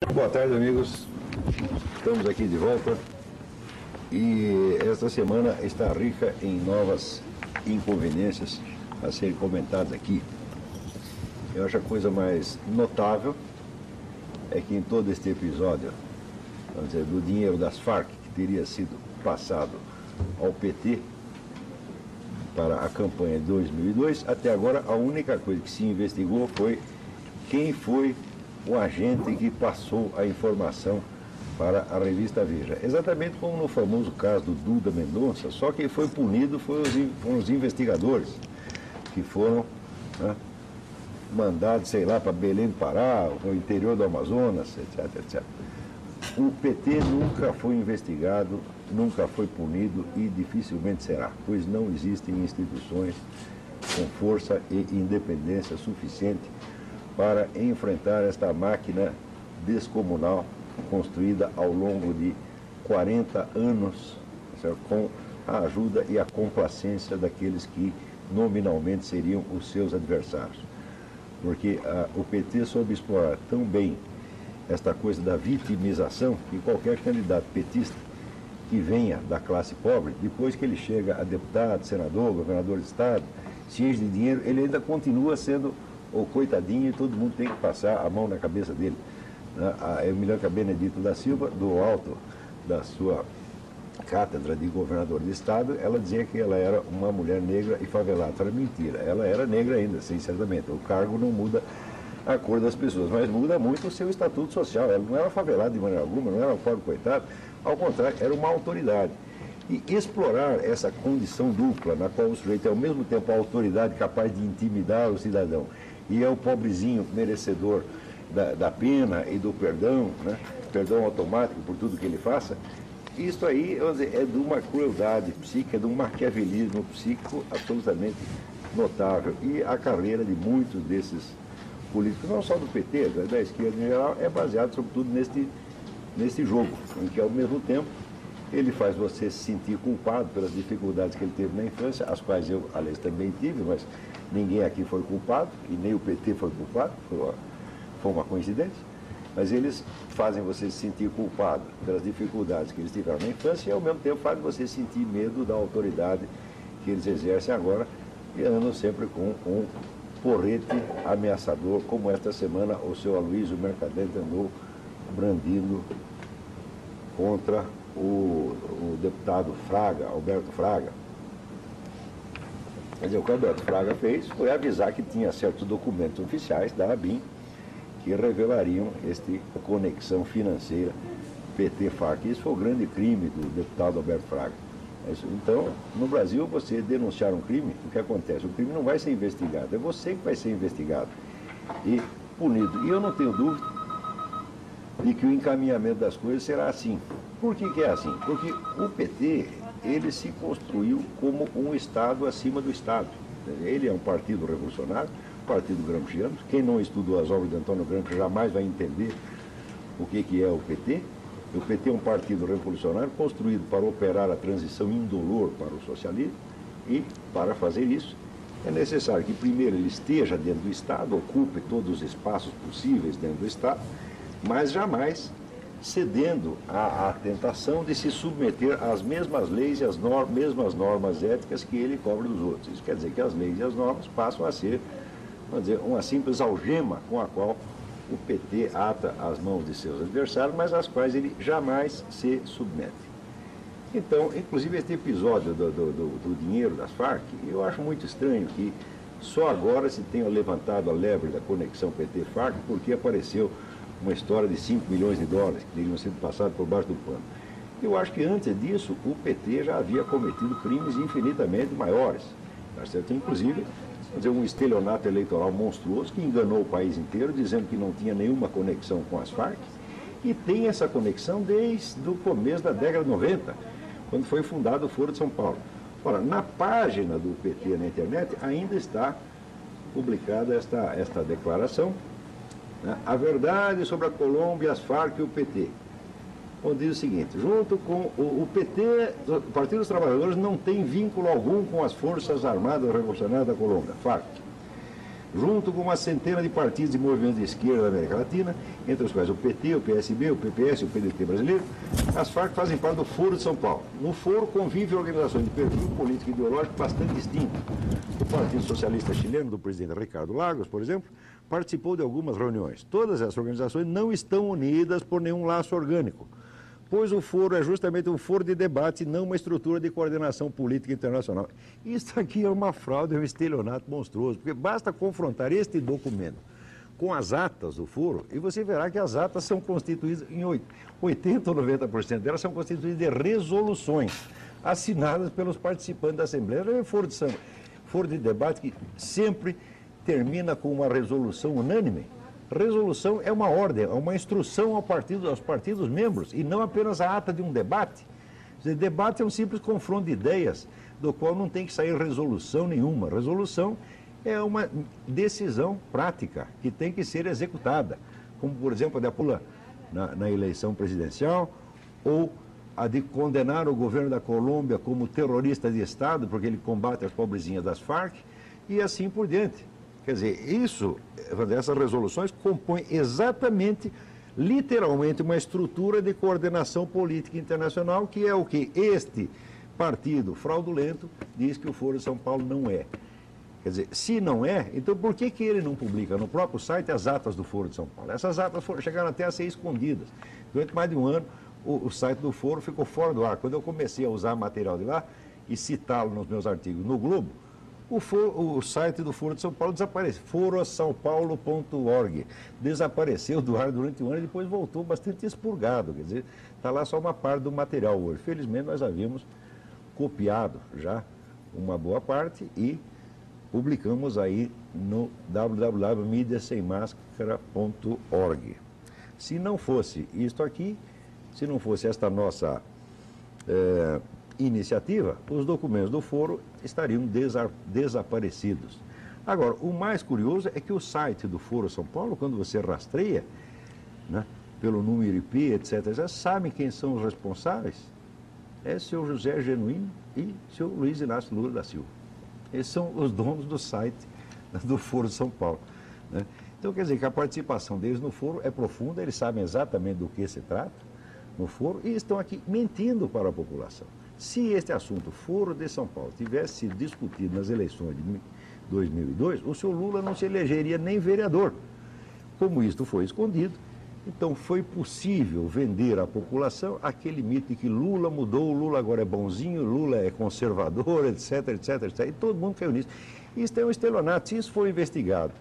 Boa tarde, amigos. Estamos aqui de volta e esta semana está rica em novas inconveniências a serem comentadas aqui. Eu acho a coisa mais notável é que em todo este episódio, vamos dizer, do dinheiro das Farc que teria sido passado ao PT para a campanha de 2002, até agora a única coisa que se investigou foi quem foi o agente que passou a informação para a revista Veja. Exatamente como no famoso caso do Duda Mendonça, só quem foi punido foram os investigadores, que foram mandados, sei lá, para Belém do Pará, no interior do Amazonas, etc, etc. O PT nunca foi investigado, nunca foi punido e dificilmente será, pois não existem instituições com força e independência suficiente para enfrentar esta máquina descomunal construída ao longo de 40 anos, certo? Com a ajuda e a complacência daqueles que nominalmente seriam os seus adversários. Porque o PT soube explorar tão bem esta coisa da vitimização que qualquer candidato petista que venha da classe pobre, depois que ele chega a deputado, senador, governador de estado, se enche de dinheiro, ele ainda continua sendo o coitadinho e todo mundo tem que passar a mão na cabeça dele. A Emiliana Benedito da Silva, do alto da sua cátedra de governador de estado, ela dizia que ela era uma mulher negra e favelada. Era mentira, ela era negra ainda, sinceramente. O cargo não muda a cor das pessoas, mas muda muito o seu estatuto social. Ela não era favelada de maneira alguma, não era um pobre coitado, ao contrário, era uma autoridade. E explorar essa condição dupla, na qual o sujeito é ao mesmo tempo a autoridade capaz de intimidar o cidadão e é o pobrezinho merecedor da pena e do perdão, né? Perdão automático por tudo que ele faça, isso aí é de uma crueldade psíquica, é de um maquiavelismo psíquico absolutamente notável. E a carreira de muitos desses políticos, não só do PT, da esquerda em geral, é baseado sobretudo nesse jogo, em que ao mesmo tempo ele faz você se sentir culpado pelas dificuldades que ele teve na infância, as quais eu, aliás, também tive, mas ninguém aqui foi culpado, e nem o PT foi culpado, foi uma coincidência. Mas eles fazem você se sentir culpado pelas dificuldades que eles tiveram na infância e, ao mesmo tempo, fazem você sentir medo da autoridade que eles exercem agora, e andam sempre com um porrete ameaçador, como esta semana o seu Aloysio Mercadante andou brandindo contra o deputado Fraga, Alberto Fraga. Quer dizer, o que o Alberto Fraga fez foi avisar que tinha certos documentos oficiais da ABIN que revelariam esta conexão financeira PT-FARC. Isso foi o grande crime do deputado Alberto Fraga. Então, no Brasil, você denunciar um crime, o que acontece? O crime não vai ser investigado, é você que vai ser investigado e punido. E eu não tenho dúvida de que o encaminhamento das coisas será assim. Por que é assim? Porque o PT, ele se construiu como um Estado acima do Estado. Ele é um partido revolucionário, partido gramsciano. Quem não estudou as obras de Antônio Gramsci jamais vai entender o que é o PT. O PT é um partido revolucionário construído para operar a transição indolor para o socialismo, e para fazer isso é necessário que primeiro ele esteja dentro do Estado, ocupe todos os espaços possíveis dentro do Estado, mas jamais cedendo à tentação de se submeter às mesmas leis e às mesmas normas éticas que ele cobra dos outros. Isso quer dizer que as leis e as normas passam a ser, vamos dizer, uma simples algema com a qual o PT ata as mãos de seus adversários, mas às quais ele jamais se submete. Então, inclusive este episódio do dinheiro das Farc, eu acho muito estranho que só agora se tenha levantado a lebre da conexão PT-FARC, porque apareceu uma história de 5 milhões de dólares que teriam sido passados por baixo do pano. Eu acho que antes disso o PT já havia cometido crimes infinitamente maiores, tá certo? Inclusive um estelionato eleitoral monstruoso que enganou o país inteiro, dizendo que não tinha nenhuma conexão com as Farc, e tem essa conexão desde o começo da década de 90, quando foi fundado o Foro de São Paulo. Ora, na página do PT na internet ainda está publicada esta declaração, né? A verdade sobre a Colômbia, as Farc e o PT. Onde diz o seguinte: junto com o PT, o Partido dos Trabalhadores não tem vínculo algum com as Forças Armadas Revolucionárias da Colômbia, FARC. junto com uma centena de partidos e movimentos de esquerda da América Latina, entre os quais o PT, o PSB, o PPS e o PDT brasileiro, as Farc fazem parte do Foro de São Paulo. No Foro convivem organizações de perfil político e ideológico bastante distinto. O Partido Socialista Chileno, do presidente Ricardo Lagos, por exemplo, participou de algumas reuniões. Todas essas organizações não estão unidas por nenhum laço orgânico, pois o foro é justamente um foro de debate, não uma estrutura de coordenação política internacional. Isso aqui é uma fraude, é um estelionato monstruoso, porque basta confrontar este documento com as atas do foro e você verá que as atas são constituídas, em 80% ou 90% delas são constituídas de resoluções assinadas pelos participantes da Assembleia. É um foro de debate que sempre termina com uma resolução unânime. Resolução é uma ordem, é uma instrução aos partidos membros e não apenas a ata de um debate. Debate é um simples confronto de ideias, do qual não tem que sair resolução nenhuma. Resolução é uma decisão prática que tem que ser executada, como, por exemplo, a de Pula na eleição presidencial, ou a de condenar o governo da Colômbia como terrorista de Estado, porque ele combate as pobrezinhas das Farc, e assim por diante. Quer dizer, essas resoluções compõem exatamente, literalmente, uma estrutura de coordenação política internacional, que é o que este partido fraudulento diz que o Foro de São Paulo não é. Quer dizer, se não é, então por que ele não publica no próprio site as atas do Foro de São Paulo? Essas atas chegaram até a ser escondidas. Durante mais de um ano, o site do Foro ficou fora do ar. Quando eu comecei a usar material de lá e citá-lo nos meus artigos no Globo, o site do Foro de São Paulo desapareceu, forosaopaulo.org, desapareceu do ar durante um ano e depois voltou bastante expurgado, quer dizer, está lá só uma parte do material hoje. Felizmente nós havíamos copiado já uma boa parte e publicamos aí no www.mídiasemmascara.org. Se não fosse isto aqui, se não fosse esta nossa iniciativa, os documentos do foro estariam desaparecidos. Agora, o mais curioso é que o site do Foro São Paulo, quando você rastreia, né, pelo número IP, etc., já sabem quem são os responsáveis. É seu José Genuíno e seu Luiz Inácio Lula da Silva. Esses são os donos do site do Foro São Paulo, né? Então, quer dizer que a participação deles no foro é profunda, eles sabem exatamente do que se trata no foro e estão aqui mentindo para a população. Se este assunto, Foro de São Paulo, tivesse sido discutido nas eleições de 2002, o senhor Lula não se elegeria nem vereador. Como isto foi escondido, então foi possível vender à população aquele mito de que Lula mudou, Lula agora é bonzinho, Lula é conservador, etc, etc, etc. E todo mundo caiu nisso. Isso é um estelionato. Se isso for investigado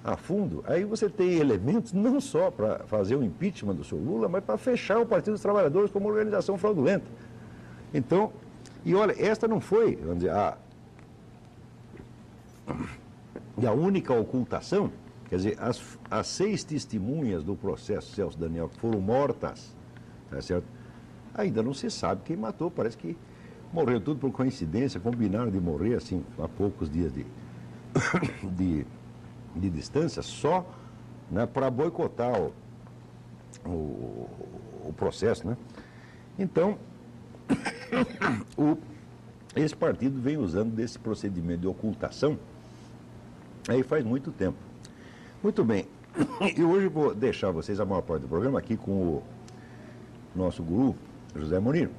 a fundo, aí você tem elementos não só para fazer o impeachment do senhor Lula, mas para fechar o Partido dos Trabalhadores como organização fraudulenta. Então, e olha, esta não foi, vamos dizer, a única ocultação, quer dizer, as 6 testemunhas do processo Celso Daniel que foram mortas, tá certo? Ainda não se sabe quem matou, parece que morreu tudo por coincidência, combinaram de morrer assim, a poucos dias de distância, só, né, para boicotar o processo, né? Então, esse partido vem usando desse procedimento de ocultação aí faz muito tempo. Muito bem, e hoje vou deixar vocês a maior parte do programa aqui com o nosso guru, José Munir,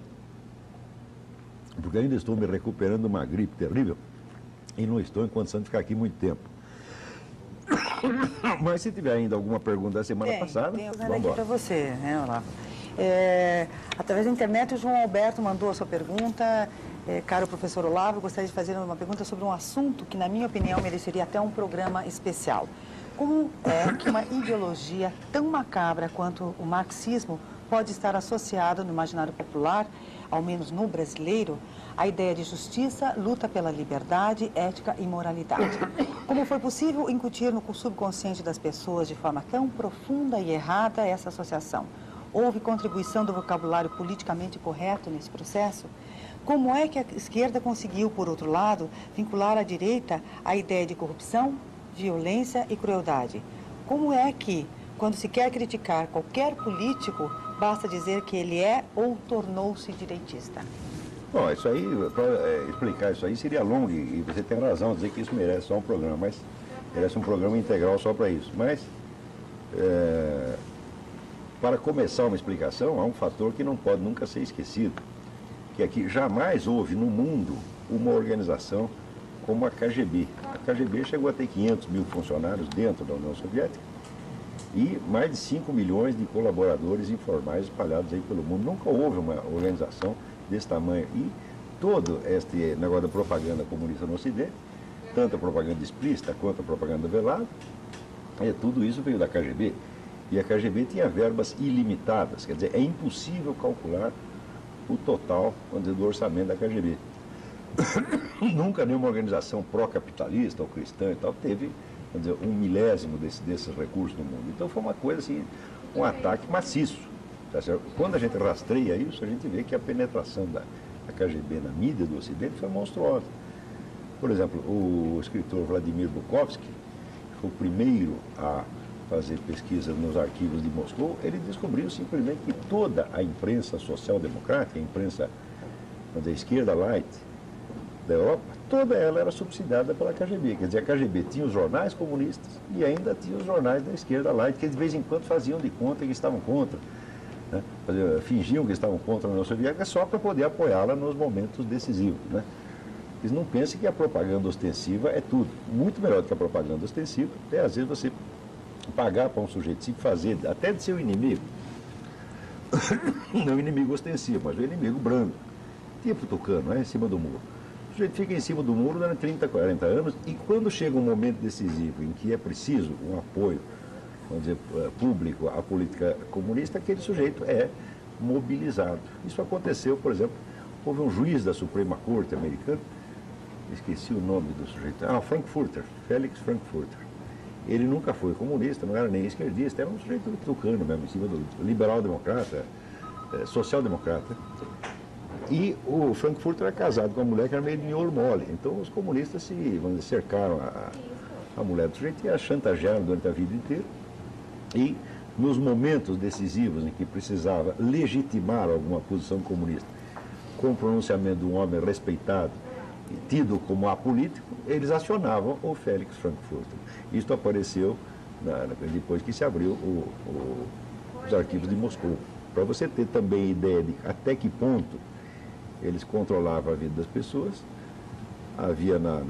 porque ainda estou me recuperando de uma gripe terrível e não estou em condição de ficar aqui muito tempo. Mas se tiver ainda alguma pergunta da semana passada, vamos aqui para você, né, Olavo? Através da internet, o João Alberto mandou a sua pergunta. Caro professor Olavo, eu gostaria de fazer uma pergunta sobre um assunto que, na minha opinião, mereceria até um programa especial. Como é que uma ideologia tão macabra quanto o marxismo pode estar associada no imaginário popular, ao menos no brasileiro, à ideia de justiça, luta pela liberdade, ética e moralidade? Como foi possível incutir no subconsciente das pessoas de forma tão profunda e errada essa associação? Houve contribuição do vocabulário politicamente correto nesse processo? Como é que a esquerda conseguiu, por outro lado, vincular a direita à ideia de corrupção, violência e crueldade? Como é que, quando se quer criticar qualquer político, basta dizer que ele é ou tornou-se direitista? Bom, isso aí, para explicar isso aí seria longo e você tem razão dizer que isso merece só um programa, mas merece um programa integral só para isso. Mas, para começar uma explicação, há um fator que não pode nunca ser esquecido, que aqui jamais houve no mundo uma organização como a KGB. A KGB chegou a ter 500 mil funcionários dentro da União Soviética e mais de 5 milhões de colaboradores informais espalhados aí pelo mundo. Nunca houve uma organização desse tamanho. E todo este negócio da propaganda comunista no Ocidente, tanto a propaganda explícita quanto a propaganda velada, tudo isso veio da KGB. E a KGB tinha verbas ilimitadas, quer dizer, é impossível calcular o total, vamos dizer, do orçamento da KGB. Nunca nenhuma organização pró-capitalista ou cristã e tal teve, vamos dizer, 1/1000 desses recursos no mundo. Então foi uma coisa assim, um ataque maciço. Tá certo? Quando a gente rastreia isso, a gente vê que a penetração da KGB na mídia do Ocidente foi monstruosa. Por exemplo, o escritor Vladimir Bukovsky, que foi o primeiro a fazer pesquisa nos arquivos de Moscou, ele descobriu simplesmente que toda a imprensa social-democrática, a imprensa, vamos dizer, esquerda light da Europa, toda ela era subsidiada pela KGB. Quer dizer, a KGB tinha os jornais comunistas e ainda tinha os jornais da esquerda light, que de vez em quando faziam de conta que estavam contra, né? Fingiam que estavam contra a União Soviética só para poder apoiá-la nos momentos decisivos, né? Eles não pensem que a propaganda ostensiva é tudo. Muito melhor do que a propaganda ostensiva é, às vezes, você pagar para um sujeito se fazer, até de seu inimigo, não o inimigo ostensivo, mas o inimigo branco, tipo tucano, né, em cima do muro. O sujeito fica em cima do muro durante 30, 40 anos e quando chega um momento decisivo em que é preciso um apoio, vamos dizer, público à política comunista, aquele sujeito é mobilizado. Isso aconteceu, por exemplo, houve um juiz da Suprema Corte americana, esqueci o nome do sujeito, Frankfurter, Felix Frankfurter. Ele nunca foi comunista, não era nem esquerdista, era um sujeito tucano mesmo, em cima do liberal-democrata, social-democrata. E o Frankfurter era casado com uma mulher que era meio de miolo mole. Então os comunistas vamos dizer, cercaram a mulher do sujeito e a chantagearam durante a vida inteira. E nos momentos decisivos em que precisava legitimar alguma posição comunista, com o pronunciamento de um homem respeitado, tido como apolítico, eles acionavam o Felix Frankfurter. Isto apareceu depois que se abriu os arquivos de Moscou. Para você ter também ideia de até que ponto eles controlavam a vida das pessoas, havia na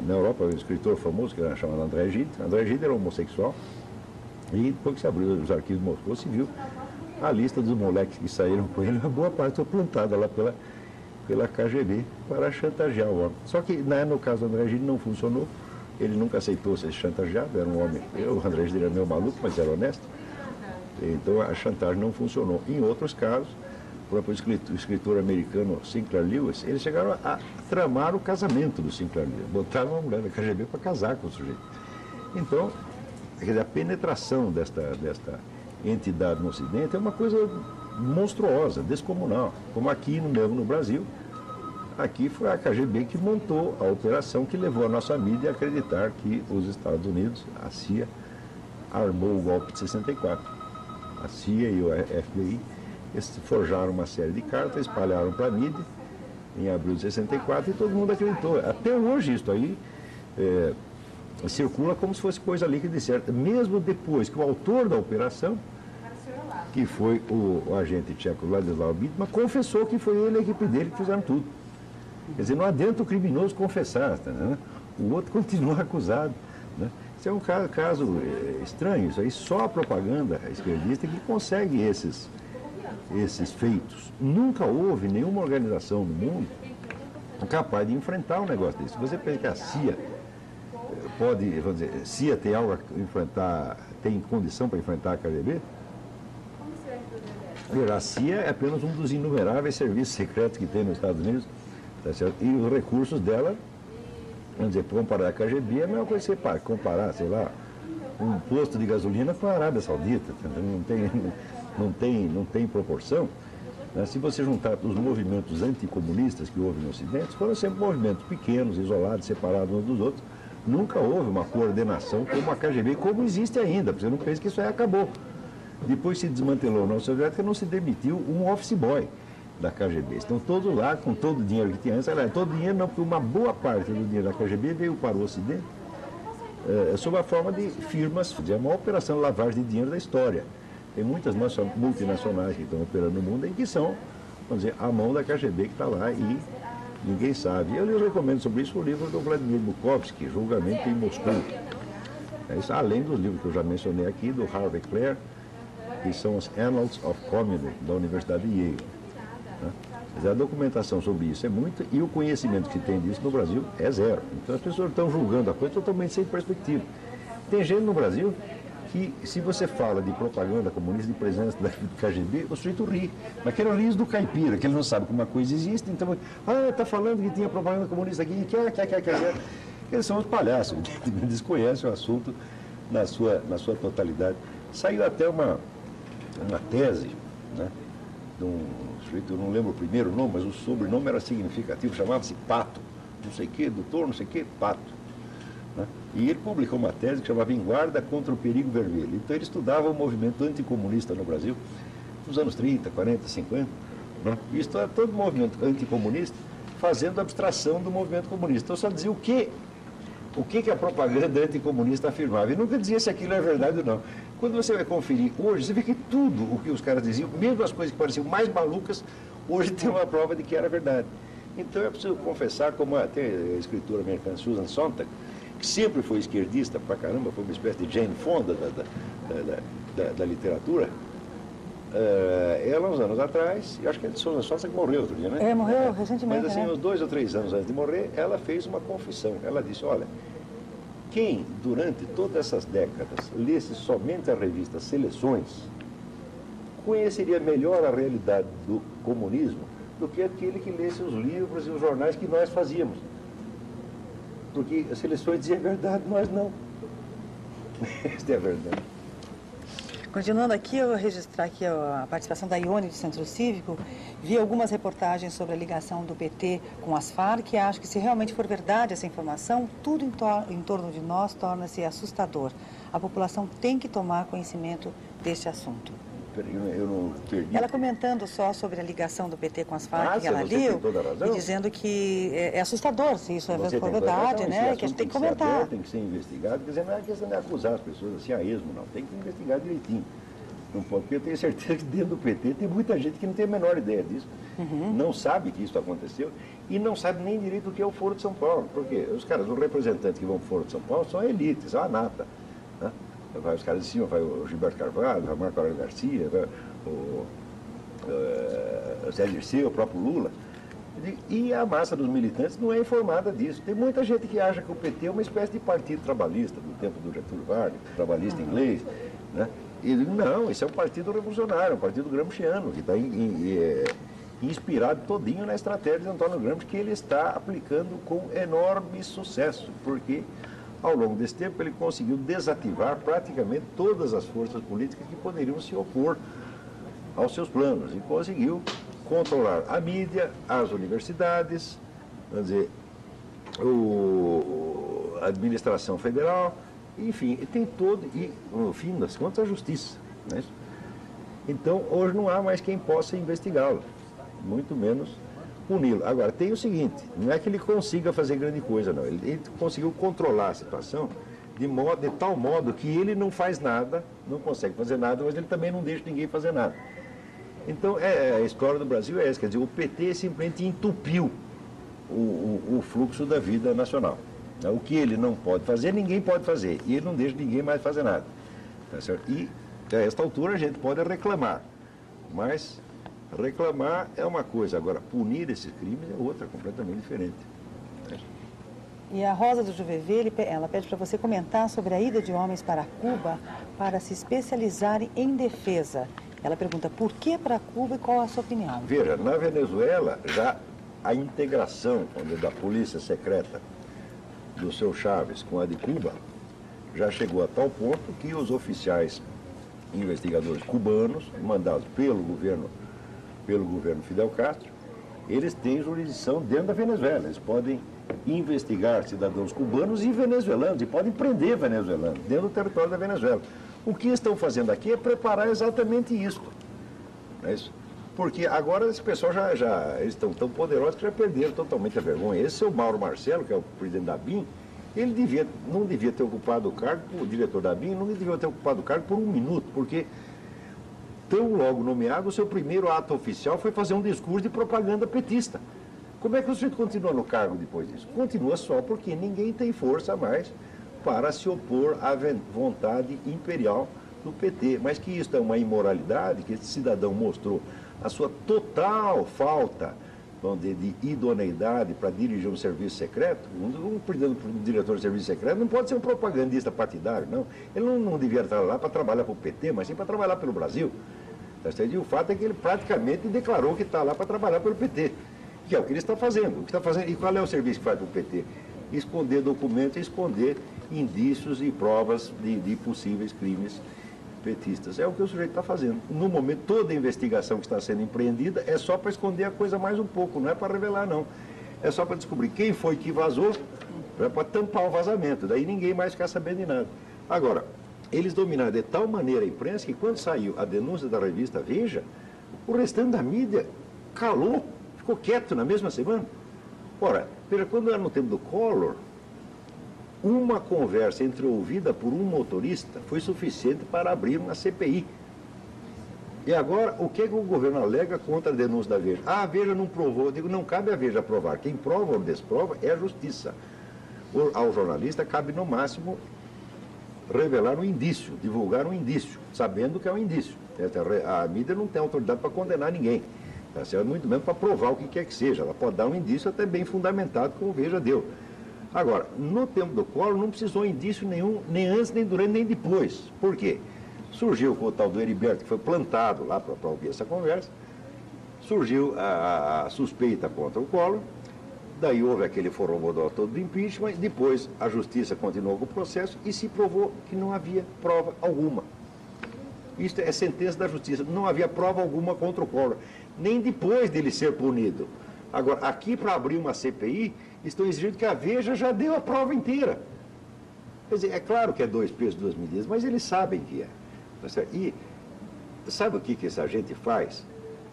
Europa um escritor famoso que era chamado André Gide. André Gide era homossexual e depois que se abriu os arquivos de Moscou, se viu a lista dos moleques que saíram com ele, uma boa parte foi plantada lá pela KGB para chantagear o homem. Só que no caso do André Gide não funcionou, ele nunca aceitou ser chantageado, era um homem, o André Gide era meio maluco, mas era honesto, então a chantagem não funcionou. Em outros casos, o próprio escritor americano Sinclair Lewis, eles chegaram a tramar o casamento do Sinclair Lewis, botaram uma mulher da KGB para casar com o sujeito. Então, quer dizer, a penetração desta entidade no Ocidente é uma coisa monstruosa, descomunal, como aqui mesmo no Brasil. Aqui foi a KGB que montou a operação que levou a nossa mídia a acreditar que os Estados Unidos, a CIA, armou o golpe de 64. A CIA e o FBI eles forjaram uma série de cartas, espalharam para a mídia em abril de 64 e todo mundo acreditou. Até hoje isso aí circula como se fosse coisa líquida e certa. Mesmo depois que o autor da operação, que foi o agente tcheco Ladislav Bittman, confessou que foi ele e a equipe dele que fizeram tudo. Quer dizer, não adianta o criminoso confessar, tá, né? O outro continua acusado, né? Isso é um caso estranho, isso aí só a propaganda esquerdista que consegue esses feitos. Nunca houve nenhuma organização no mundo capaz de enfrentar um negócio desse. Você pensa que a CIA pode, vamos dizer, CIA tem algo a enfrentar, tem condição para enfrentar a KGB? A CIA é apenas um dos inumeráveis serviços secretos que tem nos Estados Unidos, tá certo? E os recursos dela, vamos dizer, comparar a KGB é a mesma coisa que você comparar, sei lá, um posto de gasolina com a Arábia Saudita, não tem proporção. Né? Se você juntar os movimentos anticomunistas que houve no Ocidente, foram sempre movimentos pequenos, isolados, separados uns dos outros. Nunca houve uma coordenação como a KGB, como existe ainda. Você não pensa que isso aí acabou. Depois se desmantelou a União Soviética, não se demitiu um office boy. da KGB. Estão todos lá com todo o dinheiro que tinha antes. Todo o dinheiro não, porque uma boa parte do dinheiro da KGB veio para o Ocidente sob a forma de firmas, é a maior operação de lavagem de dinheiro da história. Tem muitas multinacionais que estão operando no mundo e que são, vamos dizer, a mão da KGB que está lá e ninguém sabe. Eu lhes recomendo sobre isso o livro do Vladimir Bukovsky, Julgamento em Moscou. Isso, além dos livros que eu já mencionei aqui, do Harvey Clare, que são os Annals of Communism, da Universidade de Yale. Mas a documentação sobre isso é muita e o conhecimento que se tem disso no Brasil é zero. Então as pessoas estão julgando a coisa totalmente sem perspectiva. Tem gente no Brasil que, se você fala de propaganda comunista, de presença da KGB, o sujeito ri. Mas aquele é o riso do caipira, que ele não sabe como uma coisa existe, então, está falando que tinha propaganda comunista aqui, quer. Eles são os palhaços, desconhecem o assunto na sua totalidade. Saiu até uma tese, né, de um sujeito, eu não lembro o primeiro nome, mas o sobrenome era significativo, chamava-se Pato, não sei o que, doutor, não sei o que, Pato. Né? E ele publicou uma tese que chamava Em Guarda contra o Perigo Vermelho. Então ele estudava o movimento anticomunista no Brasil, nos anos 30, 40, 50, né? E estudava todo o movimento anticomunista, fazendo abstração do movimento comunista. Então só dizia o que a propaganda anticomunista afirmava. E nunca dizia se aquilo é verdade ou não. Quando você vai conferir hoje, você vê que tudo o que os caras diziam, mesmo as coisas que pareciam mais malucas, hoje tem uma prova de que era verdade. Então é preciso confessar, como até a escritora americana Susan Sontag, que sempre foi esquerdista pra caramba, foi uma espécie de Jane Fonda da literatura, ela, uns anos atrás, eu acho que a Susan Sontag morreu outro dia, né? Morreu recentemente. Mas assim, né? uns 2 ou 3 anos antes de morrer, ela fez uma confissão. Ela disse, olha, quem, durante todas essas décadas, lesse somente a revista Seleções, conheceria melhor a realidade do comunismo do que aquele que lesse os livros e os jornais que nós fazíamos. Porque as Seleções diziam a verdade, nós não. Esta é a verdade. Continuando aqui, eu vou registrar aqui a participação da Ione do Centro Cívico. Vi algumas reportagens sobre a ligação do PT com as Farc e acho que, se realmente for verdade essa informação, tudo em torno de nós torna-se assustador. A população tem que tomar conhecimento deste assunto. Eu não perdi. Ela comentando só sobre a ligação do PT com as Farc, que ela você liu, tem toda a razão. e dizendo que é assustador, se isso for verdade, né? Que a gente tem que comentar. Tem que ser investigado, quer dizer, não é questão de acusar as pessoas assim a esmo, não. Tem que investigar direitinho. Não pode, porque eu tenho certeza que dentro do PT tem muita gente que não tem a menor ideia disso, não sabe que isso aconteceu e não sabe nem direito o que é o Foro de São Paulo, porque os caras, os representantes que vão para o Foro de São Paulo são elites, são a nata, né? Vai os caras de cima, vai o Gilberto Carvalho, vai o Marco Aurélio Garcia, vai o Zé Dirceu, o próprio Lula. E a massa dos militantes não é informada disso. Tem muita gente que acha que o PT é uma espécie de partido trabalhista do tempo do Getúlio Vargas, trabalhista inglês, né? E não, esse é um partido revolucionário, um partido gramsciano, que está inspirado todinho na estratégia de Antônio Gramsci, que ele está aplicando com enorme sucesso, porque ao longo desse tempo ele conseguiu desativar praticamente todas as forças políticas que poderiam se opor aos seus planos, e conseguiu controlar a mídia, as universidades, vamos dizer, a administração federal, enfim, tem todo, e no fim das contas a justiça. Né? Então, hoje não há mais quem possa investigá-lo, muito menos puni-lo. Agora, tem o seguinte, não é que ele consiga fazer grande coisa, não. Ele conseguiu controlar a situação de tal modo que ele não faz nada, não consegue fazer nada, mas ele também não deixa ninguém fazer nada. Então, a história do Brasil é essa, quer dizer, o PT simplesmente entupiu o fluxo da vida nacional. O que ele não pode fazer, ninguém pode fazer. E ele não deixa ninguém mais fazer nada. Tá certo? E, a esta altura, a gente pode reclamar. Mas reclamar é uma coisa. Agora, punir esses crimes é outra, completamente diferente. E a Rosa do Juvevê, ela pede para você comentar sobre a ida de homens para Cuba para se especializarem em defesa. Ela pergunta por que para Cuba e qual a sua opinião. Veja, na Venezuela, já a integração da polícia secreta do seu Chávez com a de Cuba já chegou a tal ponto que os oficiais investigadores cubanos, mandados pelo governo Fidel Castro, eles têm jurisdição dentro da Venezuela. Eles podem investigar cidadãos cubanos e venezuelanos, e podem prender venezuelanos dentro do território da Venezuela. O que estão fazendo aqui é preparar exatamente isso. Não é isso? Porque agora esse pessoal eles estão tão poderosos que já perderam totalmente a vergonha. Esse seu Mauro Marcelo, que é o presidente da BIM, ele não devia ter ocupado o cargo, o diretor da BIM não devia ter ocupado o cargo por um minuto, porque tão logo nomeado, o seu primeiro ato oficial foi fazer um discurso de propaganda petista. Como é que o sujeito continua no cargo depois disso? Continua só porque ninguém tem força mais para se opor à vontade imperial do PT. Mas que isso é uma imoralidade, que esse cidadão mostrou a sua total falta, vamos dizer, de idoneidade para dirigir um serviço secreto. Um diretor de serviço secreto não pode ser um propagandista partidário, não. Ele não devia estar lá para trabalhar para o PT, mas sim para trabalhar pelo Brasil. E o fato é que ele praticamente declarou que está lá para trabalhar pelo PT, que é o que ele está fazendo. E qual é o serviço que faz para o PT? Esconder documentos, esconder indícios e provas de possíveis crimes petistas. É o que o sujeito está fazendo. No momento, toda a investigação que está sendo empreendida é só para esconder a coisa mais um pouco, não é para revelar, não. É só para descobrir quem foi que vazou, para tampar o vazamento. Daí ninguém mais quer saber de nada. Agora, eles dominaram de tal maneira a imprensa que quando saiu a denúncia da revista Veja, o restante da mídia calou, ficou quieto na mesma semana. Ora, quando era no tempo do Collor, uma conversa ouvida por um motorista foi suficiente para abrir uma CPI. E agora, o que o governo alega contra a denúncia da Veja? Ah, a Veja não provou. Eu digo, não cabe a Veja provar. Quem prova ou desprova é a justiça. Ao jornalista cabe, no máximo, revelar um indício, divulgar um indício, sabendo que é um indício. A mídia não tem autoridade para condenar ninguém. Tá certo? Muito menos para provar o que quer que seja. Ela pode dar um indício até bem fundamentado, como o Veja deu. Agora, no tempo do Collor não precisou indício nenhum, nem antes, nem durante, nem depois. Por quê? Surgiu o tal do Heriberto, que foi plantado lá para ouvir essa conversa, surgiu a suspeita contra o Collor, daí houve aquele forrobodó todo do impeachment, depois a justiça continuou com o processo e se provou que não havia prova alguma. Isso é sentença da justiça, não havia prova alguma contra o Collor, nem depois dele ser punido. Agora, aqui para abrir uma CPI, estão exigindo que a Veja já deu a prova inteira. Quer dizer, é claro que é 2 pesos, 2 medidas, mas eles sabem que é. E sabe o que essa gente faz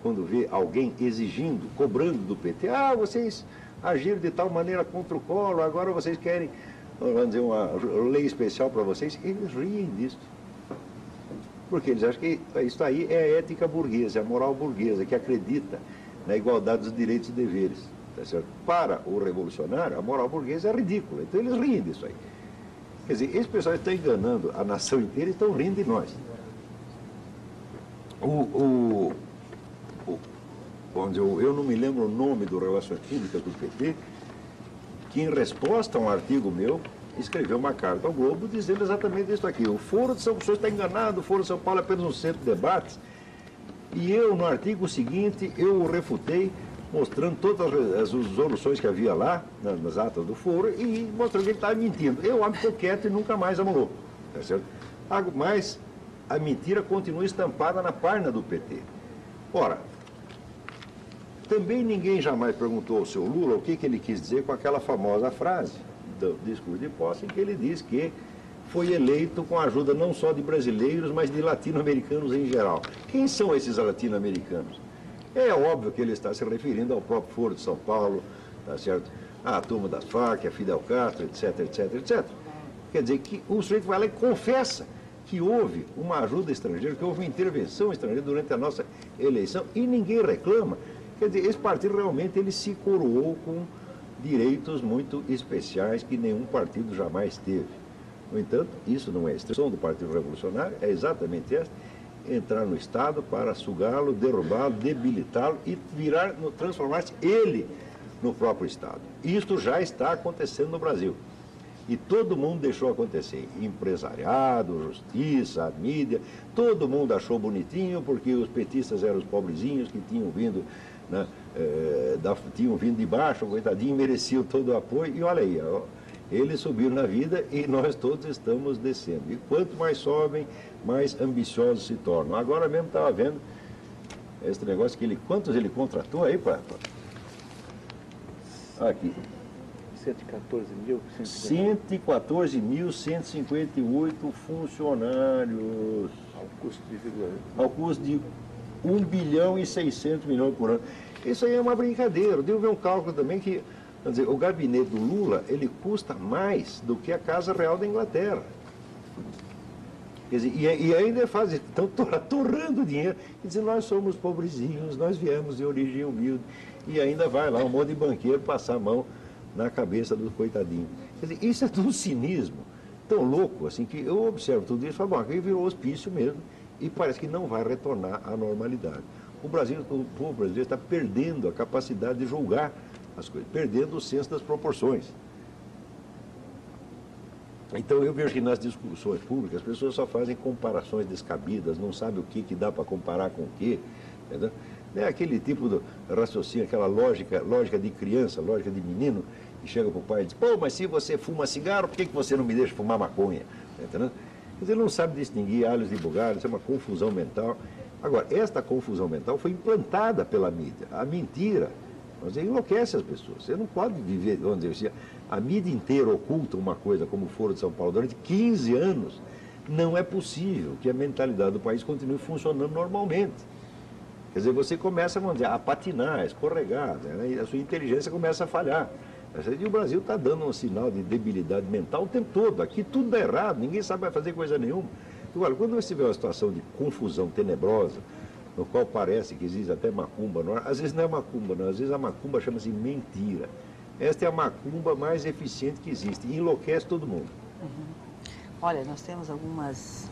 quando vê alguém exigindo, cobrando do PT? Ah, vocês agiram de tal maneira contra o Collor, agora vocês querem, vamos dizer, uma lei especial para vocês. Eles riem disso. Porque eles acham que isso aí é a ética burguesa, é a moral burguesa, que acredita na igualdade dos direitos e deveres. Tá certo? Para o revolucionário, a moral burguesa é ridícula. Então eles riem disso aí. Quer dizer, esse pessoal está enganando a nação inteira e estão rindo de nós. Eu não me lembro o nome do Relações Públicas do PT, que em resposta a um artigo meu, escreveu uma carta ao Globo dizendo exatamente isso aqui. O Foro de São Paulo está enganado, o Foro de São Paulo é apenas um centro de debates. E eu, no artigo seguinte, eu o refutei, mostrando todas as resoluções que havia lá, nas atas do foro, e mostrando que ele estava mentindo. Eu ficou quieto e nunca mais amolou. Tá certo? Mas a mentira continua estampada na página do PT. Ora, também ninguém jamais perguntou ao seu Lula o que ele quis dizer com aquela famosa frase do discurso de posse, em que ele diz que foi eleito com a ajuda não só de brasileiros, mas de latino-americanos em geral. Quem são esses latino-americanos? É óbvio que ele está se referindo ao próprio Foro de São Paulo, tá certo? A turma das Farc, a Fidel Castro, etc, etc, etc. Quer dizer que o sujeito vai lá e confessa que houve uma ajuda estrangeira, que houve uma intervenção estrangeira durante a nossa eleição e ninguém reclama. Quer dizer, esse partido realmente ele se coroou com direitos muito especiais que nenhum partido jamais teve. No entanto, isso não é a extensão do Partido Revolucionário, é exatamente esta: entrar no Estado para sugá-lo, derrubá-lo, debilitá-lo e transformar-se ele no próprio Estado. Isto já está acontecendo no Brasil. E todo mundo deixou acontecer. Empresariado, justiça, a mídia, todo mundo achou bonitinho, porque os petistas eram os pobrezinhos que tinham vindo, né, tinham vindo de baixo, coitadinho, mereciam todo o apoio. E olha aí, ó, eles subiram na vida e nós todos estamos descendo. E quanto mais sobem, mais ambiciosos se tornam. Agora mesmo estava vendo esse negócio que quantos ele contratou aí, para aqui. 114.158 funcionários. Ao custo de vida. Ao custo de 1 bilhão e 600 milhões por ano. Isso aí é uma brincadeira. Devo ver um cálculo também que, quer dizer, o gabinete do Lula, ele custa mais do que a Casa Real da Inglaterra. Quer dizer, e ainda estão torrando dinheiro. Quer dizer, nós somos pobrezinhos, nós viemos de origem humilde. E ainda vai lá um monte de banqueiro passar a mão na cabeça do coitadinho. Quer dizer, isso é tudo cinismo tão louco, assim, que eu observo tudo isso e falo, bom, aqui virou hospício mesmo e parece que não vai retornar à normalidade. O povo brasileiro está perdendo a capacidade de julgar as coisas, perdendo o senso das proporções. Então eu vejo que nas discussões públicas as pessoas só fazem comparações descabidas, não sabem o que dá para comparar com o quê. Entendeu? É aquele tipo de raciocínio, aquela lógica de criança, lógica de menino, que chega para o pai e diz, pô, mas se você fuma cigarro, por que você não me deixa fumar maconha? Entendeu? Quer dizer, ele não sabe distinguir alhos de bugalhos, isso é uma confusão mental. Agora, esta confusão mental foi implantada pela mídia. A mentira, você enlouquece as pessoas. Você não pode viver, vamos dizer assim, a mídia inteira oculta uma coisa como o Foro de São Paulo durante 15 anos. Não é possível que a mentalidade do país continue funcionando normalmente. Quer dizer, você começa, vamos dizer, a patinar, a escorregar, né? E a sua inteligência começa a falhar. E o Brasil está dando um sinal de debilidade mental o tempo todo. Aqui tudo dá errado, ninguém sabe fazer coisa nenhuma. Agora, quando você tiver uma situação de confusão tenebrosa, no qual parece que existe até macumba, às vezes não é macumba, não, às vezes a macumba chama-se mentira. Esta é a macumba mais eficiente que existe e enlouquece todo mundo. Olha, nós temos algumas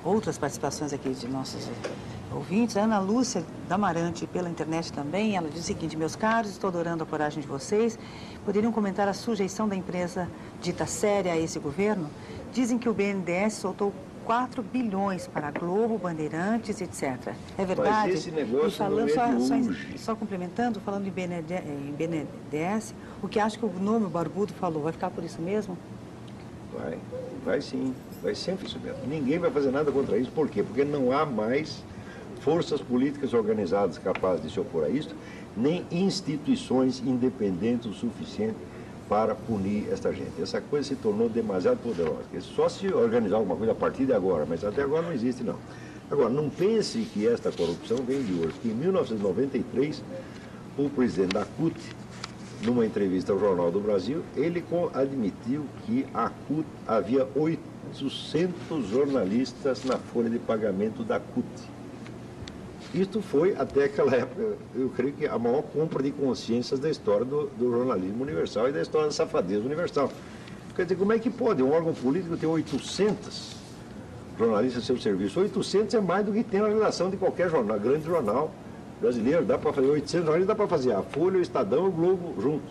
outras participações aqui de nossos ouvintes. A Ana Lúcia Damarante, pela internet também, ela diz o seguinte: meus caros, estou adorando a coragem de vocês. Poderiam comentar a sujeição da empresa dita séria a esse governo? Dizem que o BNDES soltou 4 bilhões para a Globo, Bandeirantes, etc. É verdade? Mas esse negócio e falando, não é de hoje. só complementando, falando em BNDES, o que acho que o nome Barbudo falou, vai ficar por isso mesmo? Vai sim, vai sempre isso mesmo. Ninguém vai fazer nada contra isso. Por quê? Porque não há mais forças políticas organizadas capazes de se opor a isso, nem instituições independentes o suficiente para punir esta gente. Essa coisa se tornou demasiado poderosa. Só se organizar alguma coisa a partir de agora, mas até agora não existe, não. Agora, não pense que esta corrupção vem de hoje. Em 1993, o presidente da CUT, numa entrevista ao Jornal do Brasil, ele admitiu que a CUT havia 800 jornalistas na folha de pagamento da CUT. Isto foi, até aquela época, eu creio que a maior compra de consciências da história do jornalismo universal e da história da safadeza universal. Quer dizer, como é que pode um órgão político ter 800 jornalistas a seu serviço? 800 é mais do que tem na redação de qualquer jornal, grande jornal brasileiro. Dá para fazer 800 jornalistas, dá para fazer a Folha, o Estadão e o Globo juntos.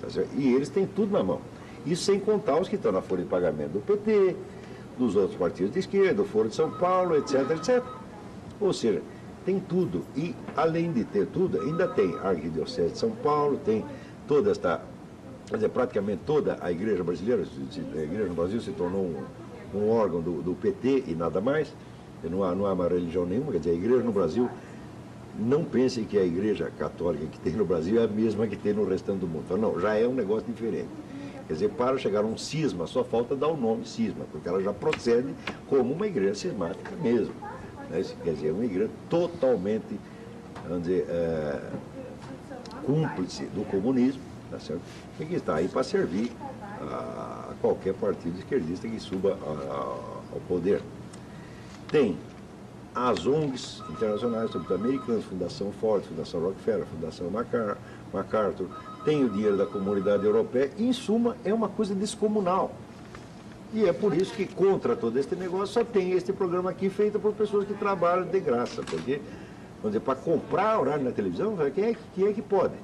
Tá certo? E eles têm tudo na mão. Isso sem contar os que estão na folha de pagamento do PT, dos outros partidos de esquerda, do Foro de São Paulo, etc, etc. Ou seja, tem tudo. E, além de ter tudo, ainda tem a Arquidiocese de São Paulo, tem toda esta, quer dizer, praticamente toda a igreja brasileira. A igreja no Brasil se tornou um órgão do PT e nada mais. Não há uma religião nenhuma. Quer dizer, a igreja no Brasil, não pensem que a igreja católica que tem no Brasil é a mesma que tem no restante do mundo. Então, não, já é um negócio diferente. Quer dizer, para chegar a um cisma, só falta dar o nome cisma, porque ela já procede como uma igreja cismática mesmo. Quer dizer, uma igreja totalmente, vamos dizer, cúmplice do comunismo, tá certo? E que está aí para servir a qualquer partido esquerdista que suba ao poder. Tem as ONGs internacionais, sobretudo americanas, Fundação Ford, Fundação Rockefeller, Fundação MacArthur, tem o dinheiro da comunidade europeia, e, em suma, é uma coisa descomunal. E é por isso que, contra todo este negócio, só tem este programa aqui feito por pessoas que trabalham de graça. Porque, vamos dizer, para comprar horário na televisão, quem é que pode?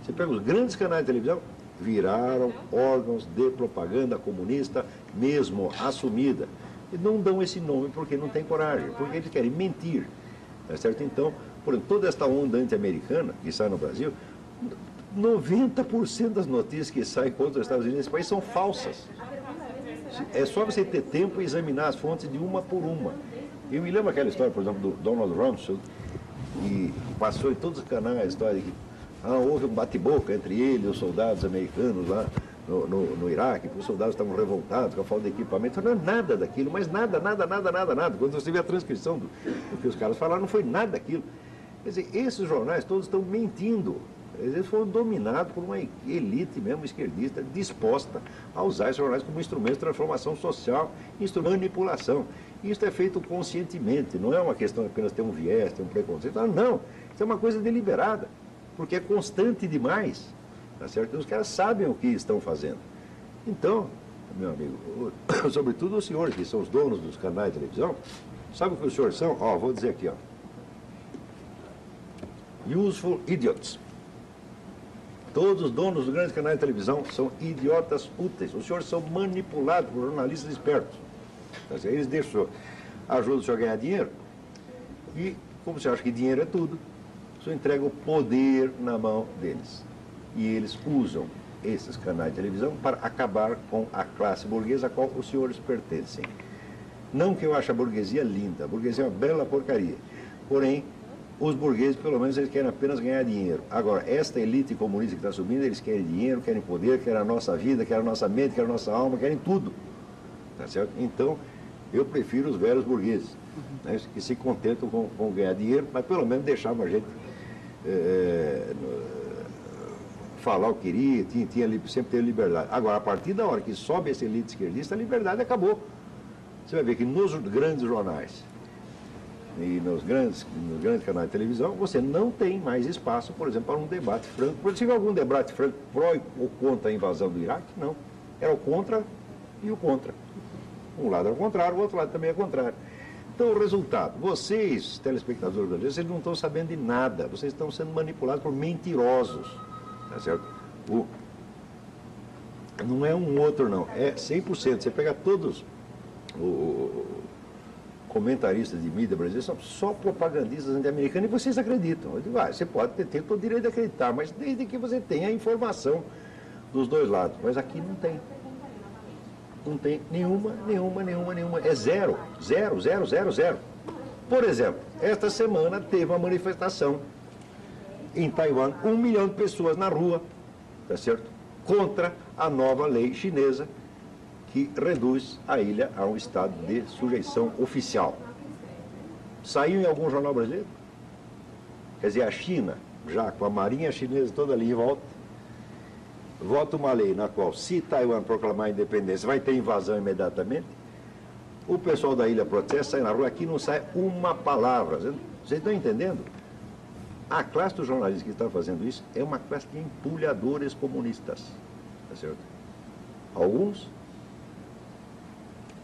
Você pega os grandes canais de televisão, viraram órgãos de propaganda comunista, mesmo assumida. E não dão esse nome porque não tem coragem, porque eles querem mentir. Tá certo? Então, por exemplo, toda esta onda anti-americana que sai no Brasil, 90% das notícias que saem contra os Estados Unidos nesse país são falsas. É só você ter tempo e examinar as fontes de uma por uma. Eu me lembro aquela história, por exemplo, do Donald Rumsfeld, que passou em todos os canais a história de que houve um bate-boca entre ele e os soldados americanos lá no Iraque, porque os soldados estavam revoltados com a falta de equipamento. Não é nada daquilo, mas nada. Quando você vê a transcrição do que os caras falaram, não foi nada daquilo. Quer dizer, esses jornais todos estão mentindo. Eles foram dominados por uma elite mesmo esquerdista disposta a usar esses jornais como instrumento de transformação social, instrumento de manipulação. Isso é feito conscientemente, não é uma questão apenas ter um viés, ter um preconceito. Não, isso é uma coisa deliberada, porque é constante demais. Tá certo? Os caras sabem o que estão fazendo. Então, meu amigo, sobretudo os senhores que são os donos dos canais de televisão, sabe o que os senhores são? Ó, vou dizer aqui, ó. Useful idiots. Todos os donos dos grandes canais de televisão são idiotas úteis. Os senhores são manipulados por jornalistas espertos. Eles ajudam o senhor a ganhar dinheiro. E, como você acha que dinheiro é tudo, o senhor entrega o poder na mão deles. E eles usam esses canais de televisão para acabar com a classe burguesa a qual os senhores pertencem. Não que eu ache a burguesia linda. A burguesia é uma bela porcaria. Porém, os burgueses, pelo menos, eles querem apenas ganhar dinheiro. Agora, esta elite comunista que está subindo, eles querem dinheiro, querem poder, querem a nossa vida, querem a nossa mente, querem a nossa alma, querem tudo. Tá certo? Então, eu prefiro os velhos burgueses, né, que se contentam com ganhar dinheiro, mas pelo menos deixavam a gente falar o que queria, sempre ter liberdade. Agora, a partir da hora que sobe essa elite esquerdista, a liberdade acabou. Você vai ver que nos grandes jornais e nos grandes canais de televisão, você não tem mais espaço, por exemplo, para um debate franco. Por exemplo, algum debate franco pró ou contra a invasão do Iraque? Não. Era o contra e o contra. Um lado é o contrário, o outro lado também é contrário. Então, o resultado, vocês, telespectadores brasileiros, vocês não estão sabendo de nada, vocês estão sendo manipulados por mentirosos, tá certo? Não é um outro, não, é 100%. Você pega todos os comentaristas de mídia brasileira, são só propagandistas anti-americanos e vocês acreditam. Eu digo, você pode ter todo o direito de acreditar, mas desde que você tenha a informação dos dois lados. Mas aqui não tem. Não tem nenhuma. É zero. Por exemplo, esta semana teve uma manifestação em Taiwan, 1 milhão de pessoas na rua, tá certo? Contra a nova lei chinesa que reduz a ilha a um estado de sujeição oficial. Saiu em algum jornal brasileiro? Quer dizer, a China, já com a marinha chinesa toda ali em volta, vota uma lei na qual, se Taiwan proclamar a independência, vai ter invasão imediatamente. O pessoal da ilha protesta, sai na rua, aqui não sai uma palavra. Vocês estão entendendo? A classe dos jornalistas que está fazendo isso é uma classe de empulhadores comunistas. Tá certo? Alguns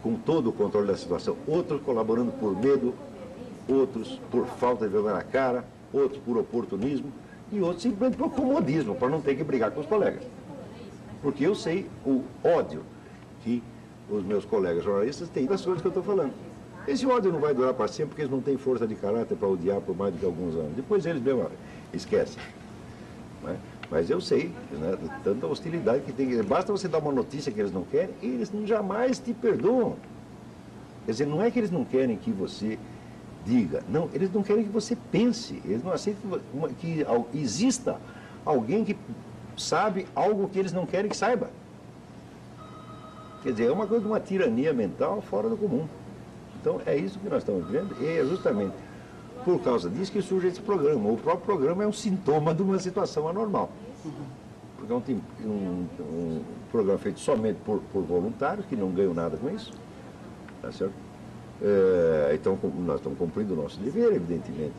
com todo o controle da situação, outros colaborando por medo, outros por falta de vergonha na cara, outros por oportunismo e outros simplesmente por comodismo, para não ter que brigar com os colegas. Porque eu sei o ódio que os meus colegas jornalistas têm das coisas que eu estou falando. Esse ódio não vai durar para sempre, porque eles não têm força de caráter para odiar por mais do que alguns anos. Depois eles mesmo esquecem. Né? Mas eu sei, né, tanta hostilidade que tem. Basta você dar uma notícia que eles não querem, e eles jamais te perdoam. Quer dizer, não é que eles não querem que você diga, não, eles não querem que você pense, eles não aceitam que exista alguém que sabe algo que eles não querem que saiba. Quer dizer, é uma coisa de uma tirania mental fora do comum. Então, é isso que nós estamos vivendo, e é justamente por causa disso que surge esse programa. O próprio programa é um sintoma de uma situação anormal. Porque é um programa feito somente por voluntários, que não ganham nada com isso. Tá certo? Então, nós estamos cumprindo o nosso dever, evidentemente.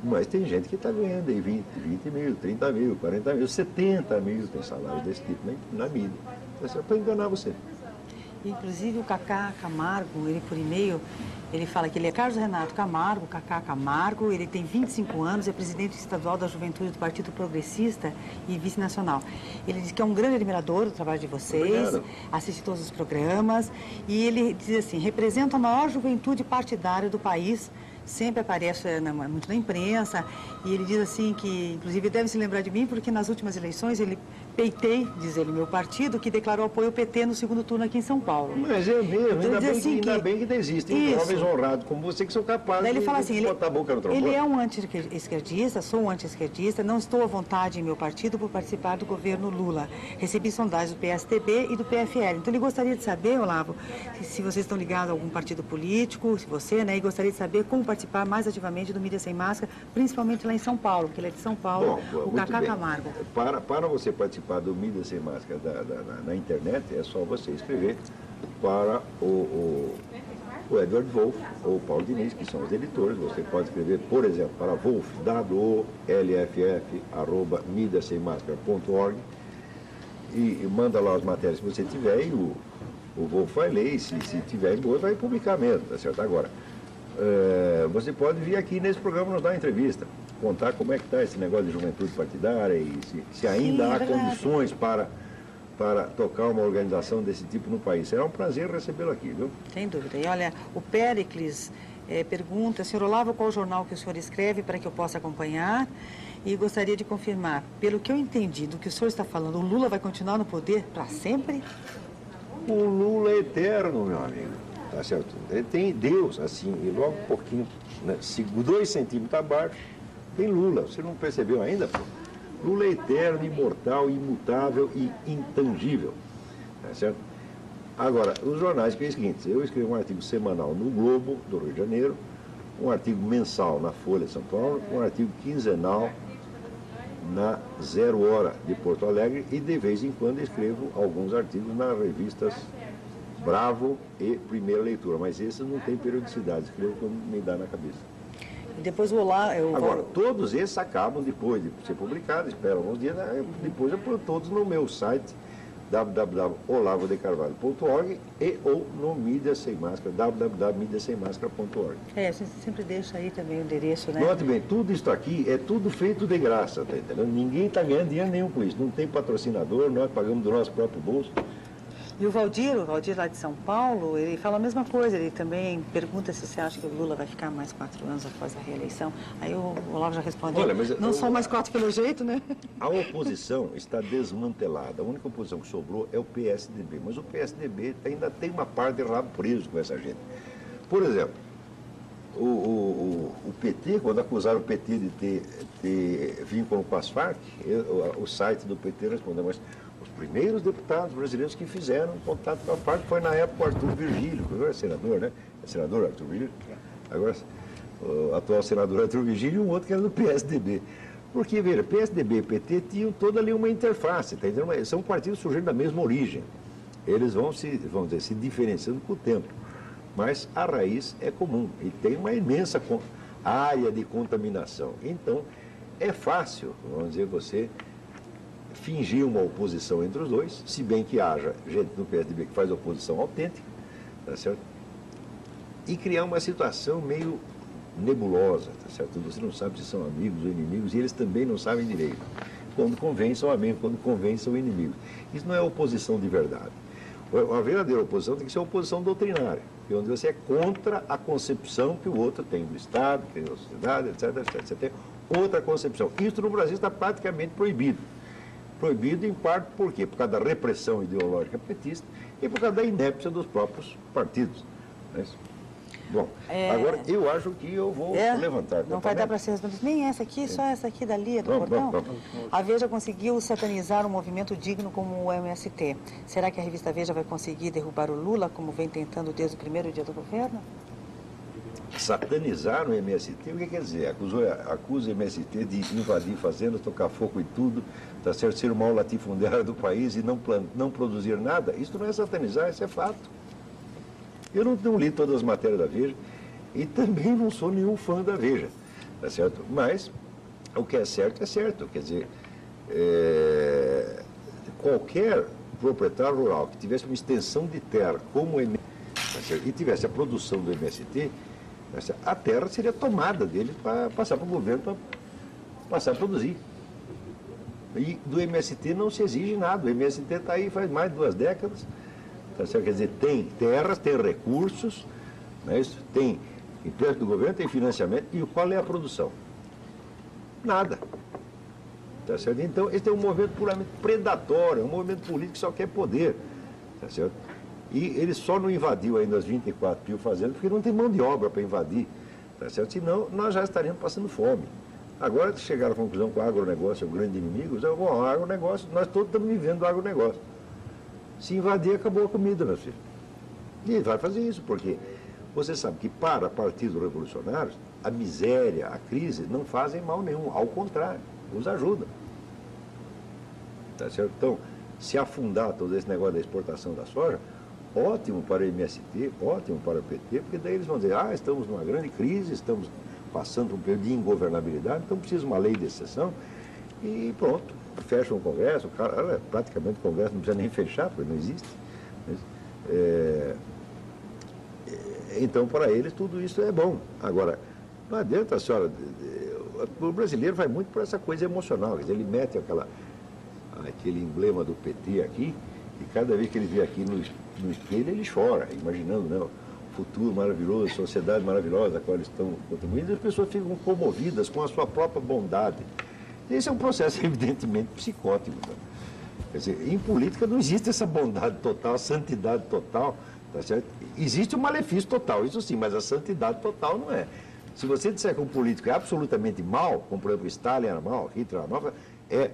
Mas tem gente que está ganhando aí 20 mil, 30 mil, 40 mil, 70 mil, tem salário desse tipo na mídia. Tá certo? Para enganar você. Inclusive o Cacá Camargo, ele por e-mail, ele fala que ele é Carlos Renato Camargo, Cacá Camargo, ele tem 25 anos, é presidente estadual da Juventude do Partido Progressista e vice-nacional. Ele diz que é um grande admirador do trabalho de vocês, obrigado. Assiste todos os programas, e ele diz assim, representa a maior juventude partidária do país, sempre aparece muito na imprensa, e ele diz assim que, inclusive, deve se lembrar de mim, porque nas últimas eleições ele peitei, diz ele, meu partido, que declarou apoio ao PT no segundo turno aqui em São Paulo. Mas é mesmo, Então, ainda bem que existem jovens honrados como você que são capazes Daí ele fala assim, de botar a boca no trombone. Ele é um anti-esquerdista, sou um anti-esquerdista, não estou à vontade em meu partido por participar do governo Lula. Recebi sondagens do PSDB e do PFL. Então ele gostaria de saber, Olavo, se vocês estão ligados a algum partido político, se você, né, e gostaria de saber como participar mais ativamente do Mídia Sem Máscara, principalmente lá em São Paulo, porque ele é de São Paulo, o Cacá Camargo. Para você participar do Mídia Sem Máscara na internet, é só você escrever para o Edward Wolff ou o Paulo Diniz, que são os editores. Você pode escrever, por exemplo, para Wolff, wolff@mediasemmáscara.org, e manda lá as matérias que você tiver, e o Wolff vai ler, e se tiver boa, vai publicar mesmo, tá certo? Agora, você pode vir aqui nesse programa nos dar uma entrevista, contar como é que está esse negócio de juventude partidária e se ainda há condições para tocar uma organização desse tipo no país. Será um prazer recebê-lo aqui, viu? Sem dúvida. E olha, o Péricles pergunta, senhor Olavo, qual o jornal que o senhor escreve para que eu possa acompanhar? E gostaria de confirmar, pelo que eu entendi do que o senhor está falando, o Lula vai continuar no poder para sempre? O Lula é eterno, meu amigo. Tá certo? Ele tem Deus, assim, e logo um pouquinho, né, 2 centímetros abaixo, tem Lula. Você não percebeu ainda, pô? Lula é eterno, imortal, imutável e intangível. Tá certo? Agora, os jornais que é o seguinte, eu escrevo um artigo semanal no Globo, do Rio de Janeiro, um artigo mensal na Folha de São Paulo, um artigo quinzenal na 0 Hora de Porto Alegre, e de vez em quando escrevo alguns artigos nas revistas Bravo e Primeira Leitura, mas esses não têm periodicidade, escrevo quando me dá na cabeça. E depois o Olavo... Agora, todos esses acabam depois de ser publicados, esperam alguns dias, depois eu ponho todos no meu site www.olavodecarvalho.org e ou no Mídia Sem Máscara, www.mediasemmascara.org. A gente sempre deixa aí também o endereço, né? Note bem, tudo isso aqui é tudo feito de graça, tá entendendo? Ninguém está ganhando dinheiro nenhum com isso, não tem patrocinador, nós pagamos do nosso próprio bolso. E o Valdir lá de São Paulo, ele fala a mesma coisa, ele também pergunta se você acha que o Lula vai ficar mais 4 anos após a reeleição. Aí o Olavo já respondeu, olha, mas não são mais 4 pelo jeito, né? A oposição está desmantelada, a única oposição que sobrou é o PSDB, mas o PSDB ainda tem uma parte de rabo preso com essa gente. Por exemplo, o PT, quando acusaram o PT de ter vínculo com as Farc, o site do PT respondeu, mas os primeiros deputados brasileiros que fizeram contato com a Farc foi na época o Arthur Virgílio, que agora é senador, né? É senador Arthur Virgílio? Agora, o atual senador Arthur Virgílio e um outro que era do PSDB. Porque, veja, PSDB e PT tinham toda ali uma interface, tá entendendo? São partidos surgindo da mesma origem. Eles vão se diferenciando com o tempo. Mas a raiz é comum e tem uma imensa área de contaminação. Então, é fácil, vamos dizer, você fingir uma oposição entre os dois, se bem que haja gente no PSDB que faz oposição autêntica, tá certo? E criar uma situação meio nebulosa, tá certo? Você não sabe se são amigos ou inimigos, e eles também não sabem direito. Quando convém, são amigos, quando convém, são inimigos. Isso não é oposição de verdade. A verdadeira oposição tem que ser oposição doutrinária, onde você é contra a concepção que o outro tem do Estado, que tem da sociedade, etc, etc. Você tem outra concepção. Isso no Brasil está praticamente proibido. Proibido em parte por quê? Por causa da repressão ideológica petista e por causa da inépcia dos próprios partidos. Não é isso? Bom, agora eu acho que eu vou levantar. Não vai dar para ser respondido. Nem essa aqui, só essa aqui dali, do Portão. Vamos. A Veja conseguiu satanizar um movimento digno como o MST. Será que a revista Veja vai conseguir derrubar o Lula, como vem tentando desde o primeiro dia do governo? Satanizar o MST, o que quer dizer? Acusa o MST de invadir fazendas, tocar fogo em tudo, tá certo? Ser o maior latifundiário do país e não produzir nada. Isso não é satanizar, isso é fato. Eu não li todas as matérias da Veja e também não sou nenhum fã da Veja, tá certo? Mas o que é certo. Quer dizer, qualquer proprietário rural que tivesse uma extensão de terra como o MST, tá certo? E tivesse a produção do MST, tá certo? A terra seria tomada dele para passar para o governo, para passar a produzir. E do MST não se exige nada, o MST está aí faz mais de 2 décadas. Tá certo? Quer dizer, tem terras, tem recursos, não é isso? Tem empréstimo do governo, tem financiamento, e qual é a produção? Nada. Tá certo? Então, esse é um movimento puramente predatório, é um movimento político que só quer poder. Tá certo? E ele só não invadiu ainda as 24 mil fazendas porque não tem mão de obra para invadir. Tá certo? Senão, nós já estaríamos passando fome. Agora, chegaram à conclusão que o agronegócio é o grande inimigo, bom, o agronegócio, nós todos estamos vivendo do agronegócio. Se invadir, acabou a comida, meu filho. E vai fazer isso, porque você sabe que para partidos revolucionários, a miséria, a crise, não fazem mal nenhum, ao contrário, nos ajudam. Tá certo? Então, se afundar todo esse negócio da exportação da soja, ótimo para o MST, ótimo para o PT, porque daí eles vão dizer, estamos numa grande crise, estamos passando por um período de ingovernabilidade, então precisa uma lei de exceção, e pronto, fecha o Congresso, praticamente o Congresso não precisa nem fechar, porque não existe. Então, para eles, tudo isso é bom. Agora, não adianta, senhora, o brasileiro vai muito por essa coisa emocional, quer dizer, ele mete aquele emblema do PT aqui, e cada vez que ele vê aqui no espelho, ele chora, imaginando, né, o futuro maravilhoso, sociedade maravilhosa a qual eles estão contribuindo, e as pessoas ficam comovidas com a sua própria bondade. Esse é um processo, evidentemente, psicótico. Né? Quer dizer, em política não existe essa bondade total, a santidade total, tá certo? Existe o malefício total, isso sim, mas a santidade total não é. Se você disser que um político é absolutamente mau, como por exemplo Stalin era mau, Hitler era mau,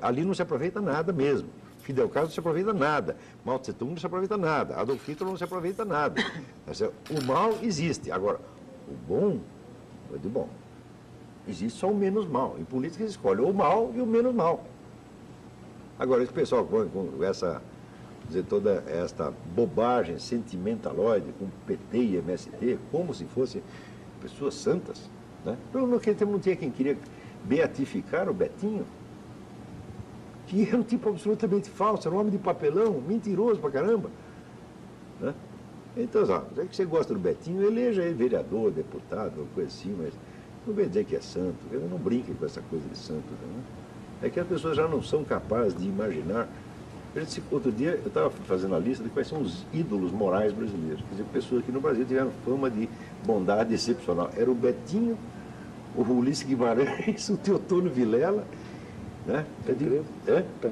ali não se aproveita nada mesmo. Fidel Castro não se aproveita nada, Mao Tse Tung não se aproveita nada, Adolf Hitler não se aproveita nada. Tá certo? O mal existe. Agora, o bom é de bom. Existe só o menos mal. Em política se escolhe o mal e o menos mal. Agora, esse pessoal com essa, dizer, toda esta bobagem sentimentalóide com PT e MST, como se fossem pessoas santas, né? Naquele tempo não tinha quem queria beatificar o Betinho, que era um tipo absolutamente falso, era um homem de papelão, mentiroso pra caramba, né? Então, já que você gosta do Betinho, eleja ele vereador, deputado, uma coisa assim, mas não vem dizer que é santo, eu não brinque com essa coisa de santo, né? É que as pessoas já não são capazes de imaginar. Outro dia eu estava fazendo a lista de quais são os ídolos morais brasileiros. Quer dizer, pessoas que no Brasil tiveram fama de bondade excepcional. Era o Betinho, o Ulisses Guimarães, o Teotônio Vilela, né?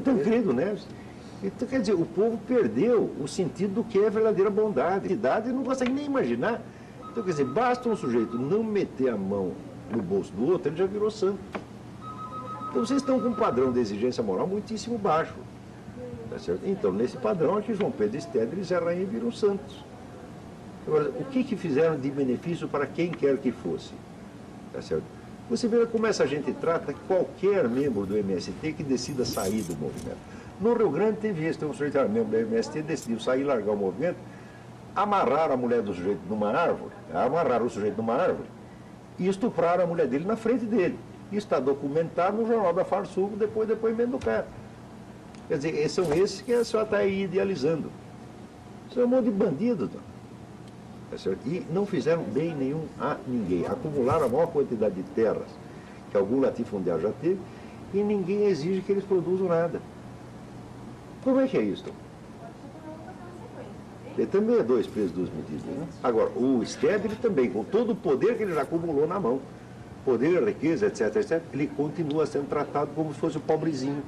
Tancredo Neves. Então, quer dizer, o povo perdeu o sentido do que é verdadeira bondade. Idade não consegue nem imaginar. Então, quer dizer, basta um sujeito não meter a mão no bolso do outro, ele já virou santo. Então, vocês estão com um padrão de exigência moral muitíssimo baixo. Tá certo? Então, nesse padrão aqui, João Pedro Stedler e Zé Rainha e viram santos. Agora, o que fizeram de benefício para quem quer que fosse? Tá certo? Você vê como essa gente trata qualquer membro do MST que decida sair do movimento. No Rio Grande teve esse, tem um sujeito que era membro do MST, decidiu sair e largar o movimento, amarraram a mulher do sujeito numa árvore, amarraram o sujeito numa árvore e estupraram a mulher dele na frente dele. Isso está documentado no Jornal da Farsul, depois do depoimento do cara. Quer dizer, são esses que a senhora está aí idealizando. Isso é um monte de bandido. Tá certo? E não fizeram bem nenhum a ninguém. Acumularam a maior quantidade de terras que algum latifundiário já teve e ninguém exige que eles produzam nada. Como é que é isso? Ele também é 2 pesos, 2 medidas. Né? Agora, o Stedler também, com todo o poder que ele já acumulou na mão, poder, riqueza, etc., etc., ele continua sendo tratado como se fosse o pobrezinho.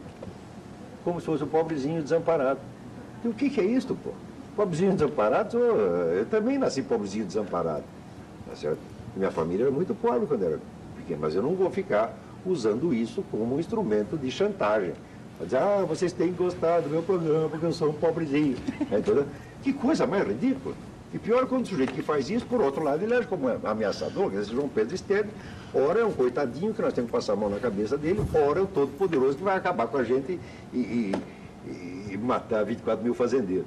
Como se fosse o pobrezinho desamparado. E o que é isto, pô? Pobrezinho desamparado, eu também nasci pobrezinho desamparado. Tá certo? Minha família era muito pobre quando era pequena, mas eu não vou ficar usando isso como um instrumento de chantagem. Vai dizer, vocês têm gostado do meu programa porque eu sou um pobrezinho. Que coisa mais ridícula. E pior quando o sujeito que faz isso, por outro lado, ele age como ameaçador, que esse João Pedro Stedler, ora é um coitadinho que nós temos que passar a mão na cabeça dele, ora é o todo-poderoso que vai acabar com a gente e matar 24 mil fazendeiros.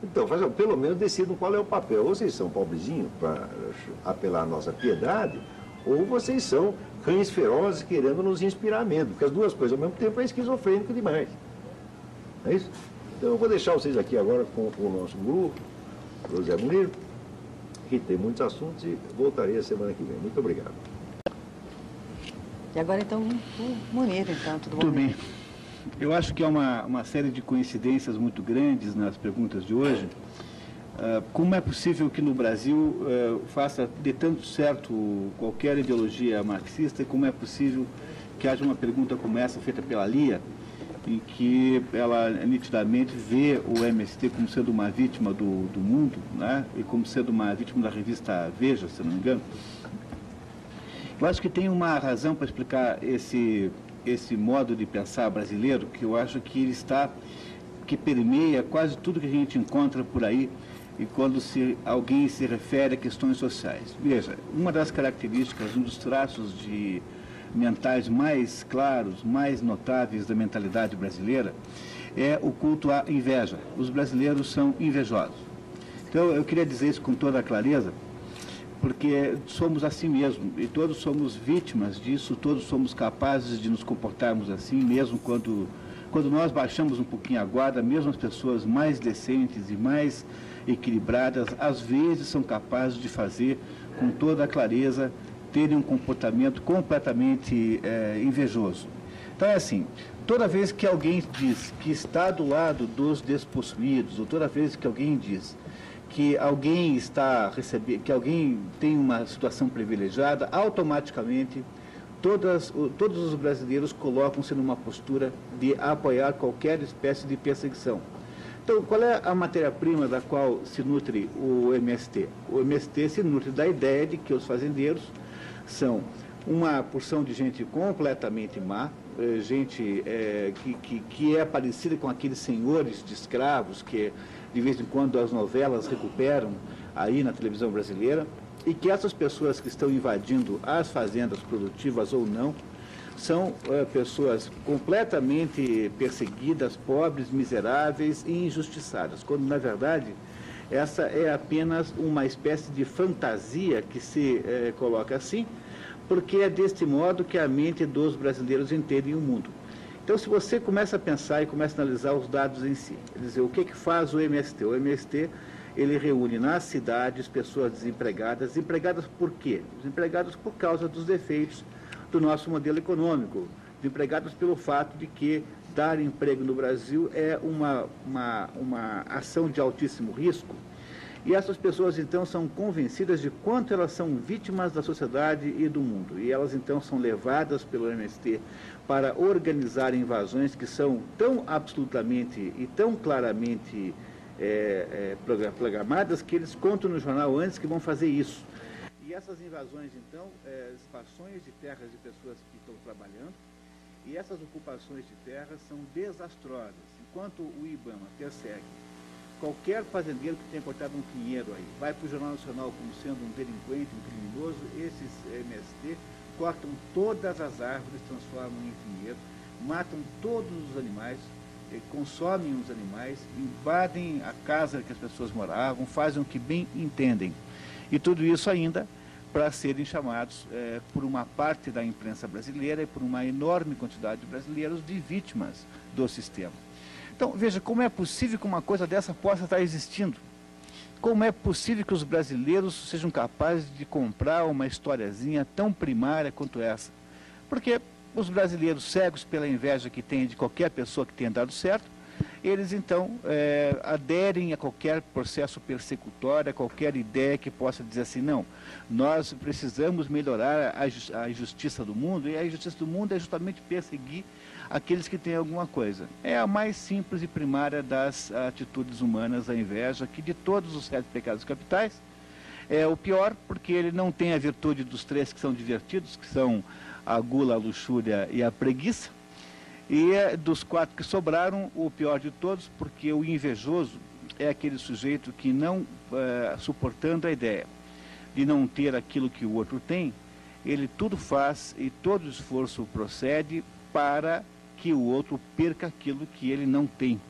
Então, pelo menos decidam qual é o papel. Ou vocês são pobrezinhos para apelar à nossa piedade, ou vocês são cães ferozes querendo nos inspirar medo, porque as duas coisas ao mesmo tempo é esquizofrênico demais. É isso? Então eu vou deixar vocês aqui agora com o nosso grupo, José Munir, que tem muitos assuntos e voltarei a semana que vem. Muito obrigado. E agora então, o Munir, então, tudo bom? Tudo bem. Eu acho que há uma série de coincidências muito grandes nas perguntas de hoje. Como é possível que no Brasil dê tanto certo qualquer ideologia marxista e como é possível que haja uma pergunta como essa feita pela Lia em que ela nitidamente vê o MST como sendo uma vítima do mundo, né? E como sendo uma vítima da revista Veja, se não me engano. Eu acho que tem uma razão para explicar esse modo de pensar brasileiro, que eu acho que ele que permeia quase tudo que a gente encontra por aí, e quando alguém se refere a questões sociais. Veja, uma das características, um dos traços mentais mais claros, mais notáveis da mentalidade brasileira, é o culto à inveja. Os brasileiros são invejosos. Então, eu queria dizer isso com toda a clareza, porque somos assim mesmo, e todos somos vítimas disso, todos somos capazes de nos comportarmos assim, mesmo quando nós baixamos um pouquinho a guarda, mesmo as pessoas mais decentes e mais equilibradas, às vezes são capazes de fazer com toda a clareza, terem um comportamento completamente invejoso. Então é assim, toda vez que alguém diz que está do lado dos despossuídos, ou toda vez que alguém diz que alguém que alguém tem uma situação privilegiada, automaticamente todos os brasileiros colocam-se numa postura de apoiar qualquer espécie de perseguição. Então, qual é a matéria-prima da qual se nutre o MST? O MST se nutre da ideia de que os fazendeiros são uma porção de gente completamente má, gente que é parecida com aqueles senhores de escravos que, de vez em quando, as novelas recuperam aí na televisão brasileira, e que essas pessoas que estão invadindo as fazendas produtivas ou não, são pessoas completamente perseguidas, pobres, miseráveis e injustiçadas, quando, na verdade, essa é apenas uma espécie de fantasia que se coloca assim, porque é deste modo que a mente dos brasileiros entendem o mundo. Então, se você começa a pensar e começa a analisar os dados em si, quer dizer, o que faz o MST? O MST, ele reúne nas cidades pessoas desempregadas. Desempregadas por quê? Desempregadas por causa dos defeitos do nosso modelo econômico. Desempregadas pelo fato de que dar emprego no Brasil é uma ação de altíssimo risco. E essas pessoas, então, são convencidas de quanto elas são vítimas da sociedade e do mundo. E elas, então, são levadas pelo MST para organizar invasões que são tão absolutamente e tão claramente programadas que eles contam no jornal antes que vão fazer isso. E essas invasões, então, expansões de terras de pessoas que estão trabalhando, e essas ocupações de terras são desastrosas. Enquanto o IBAMA persegue qualquer fazendeiro que tenha cortado um pinheiro aí, vai para o Jornal Nacional como sendo um delinquente, um criminoso, esses MST cortam todas as árvores, transformam em pinheiro, matam todos os animais, consomem os animais, invadem a casa que as pessoas moravam, fazem o que bem entendem. E tudo isso ainda para serem chamados por uma parte da imprensa brasileira e por uma enorme quantidade de brasileiros de vítimas do sistema. Então, veja, como é possível que uma coisa dessa possa estar existindo? Como é possível que os brasileiros sejam capazes de comprar uma historiazinha tão primária quanto essa? Porque os brasileiros, cegos pela inveja que têm de qualquer pessoa que tenha dado certo, eles então aderem a qualquer processo persecutório, a qualquer ideia que possa dizer assim, não, nós precisamos melhorar a justiça do mundo, e a justiça do mundo é justamente perseguir aqueles que têm alguma coisa. É a mais simples e primária das atitudes humanas, a inveja, que de todos os 7 pecados capitais é o pior, porque ele não tem a virtude dos 3 que são divertidos, que são a gula, a luxúria e a preguiça. E dos 4 que sobraram, o pior de todos, porque o invejoso é aquele sujeito que não, suportando a ideia de não ter aquilo que o outro tem, ele tudo faz e todo esforço procede para que o outro perca aquilo que ele não tem.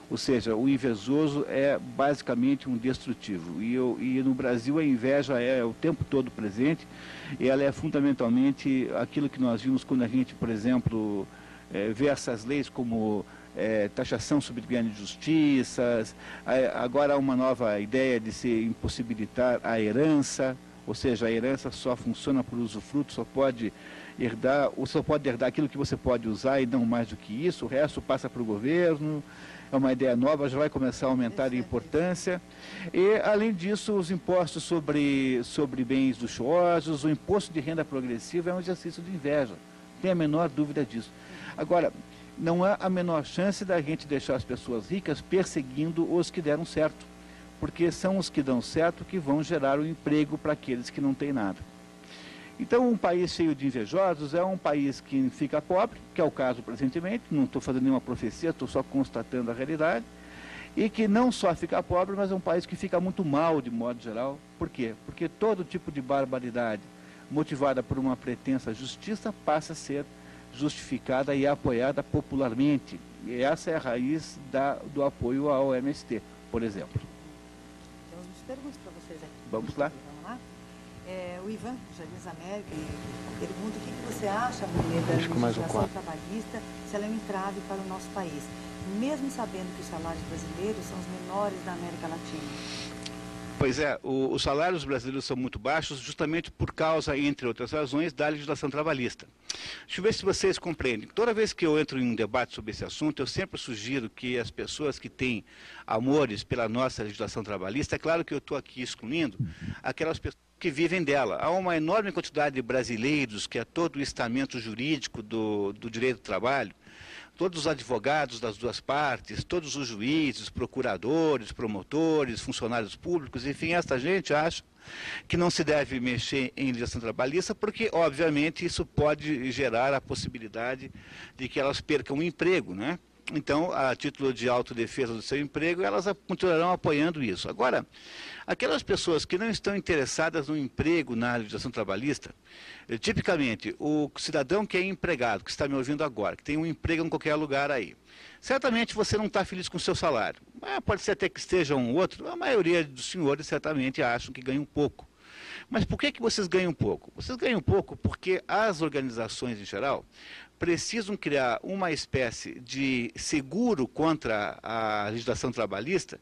Ou seja, o invejoso é basicamente um destrutivo. E no Brasil a inveja é o tempo todo presente, e ela é fundamentalmente aquilo que nós vimos quando a gente, por exemplo, vê essas leis como taxação sobre grandes justiças, agora há uma nova ideia de se impossibilitar a herança, ou seja, a herança só funciona por usufruto, só pode herdar aquilo que você pode usar e não mais do que isso, o resto passa para o governo. É uma ideia nova, já vai começar a aumentar em importância. E, além disso, os impostos sobre bens luxuosos, o imposto de renda progressiva é um exercício de inveja, não tem a menor dúvida disso. Agora, não há a menor chance da gente deixar as pessoas ricas perseguindo os que deram certo, porque são os que dão certo que vão gerar o emprego para aqueles que não têm nada. Então, um país cheio de invejosos é um país que fica pobre, que é o caso presentemente, não estou fazendo nenhuma profecia, estou só constatando a realidade, e que não só fica pobre, mas é um país que fica muito mal de modo geral. Por quê? Porque todo tipo de barbaridade motivada por uma pretensa justiça passa a ser justificada e apoiada popularmente. E essa é a raiz do apoio ao MST, por exemplo. Temos umas perguntas para vocês aqui. Vamos lá. Vamos lá? O Ivan, Jardim América, pergunta o que você acha, Mulher, da legislação trabalhista, se ela é um entrave para o nosso país, mesmo sabendo que os salários brasileiros são os menores da América Latina. Pois é, os salários brasileiros são muito baixos justamente por causa, entre outras razões, da legislação trabalhista. Deixa eu ver se vocês compreendem. Toda vez que eu entro em um debate sobre esse assunto, eu sempre sugiro que as pessoas que têm amores pela nossa legislação trabalhista, é claro que eu estou aqui excluindo aquelas pessoas que vivem dela. Há uma enorme quantidade de brasileiros, que é todo o estamento jurídico do direito do trabalho, todos os advogados das duas partes, todos os juízes, procuradores, promotores, funcionários públicos, enfim, essa gente acha que não se deve mexer em legislação trabalhista porque, obviamente, isso pode gerar a possibilidade de que elas percam o emprego, né? Então, a título de autodefesa do seu emprego, elas continuarão apoiando isso. Agora, aquelas pessoas que não estão interessadas no emprego na legislação trabalhista, tipicamente, o cidadão que é empregado, que está me ouvindo agora, que tem um emprego em qualquer lugar aí, certamente você não está feliz com o seu salário. Pode ser até que esteja um outro, a maioria dos senhores certamente acham que ganham pouco. Mas por que vocês ganham pouco? Vocês ganham pouco porque as organizações, em geral, precisam criar uma espécie de seguro contra a legislação trabalhista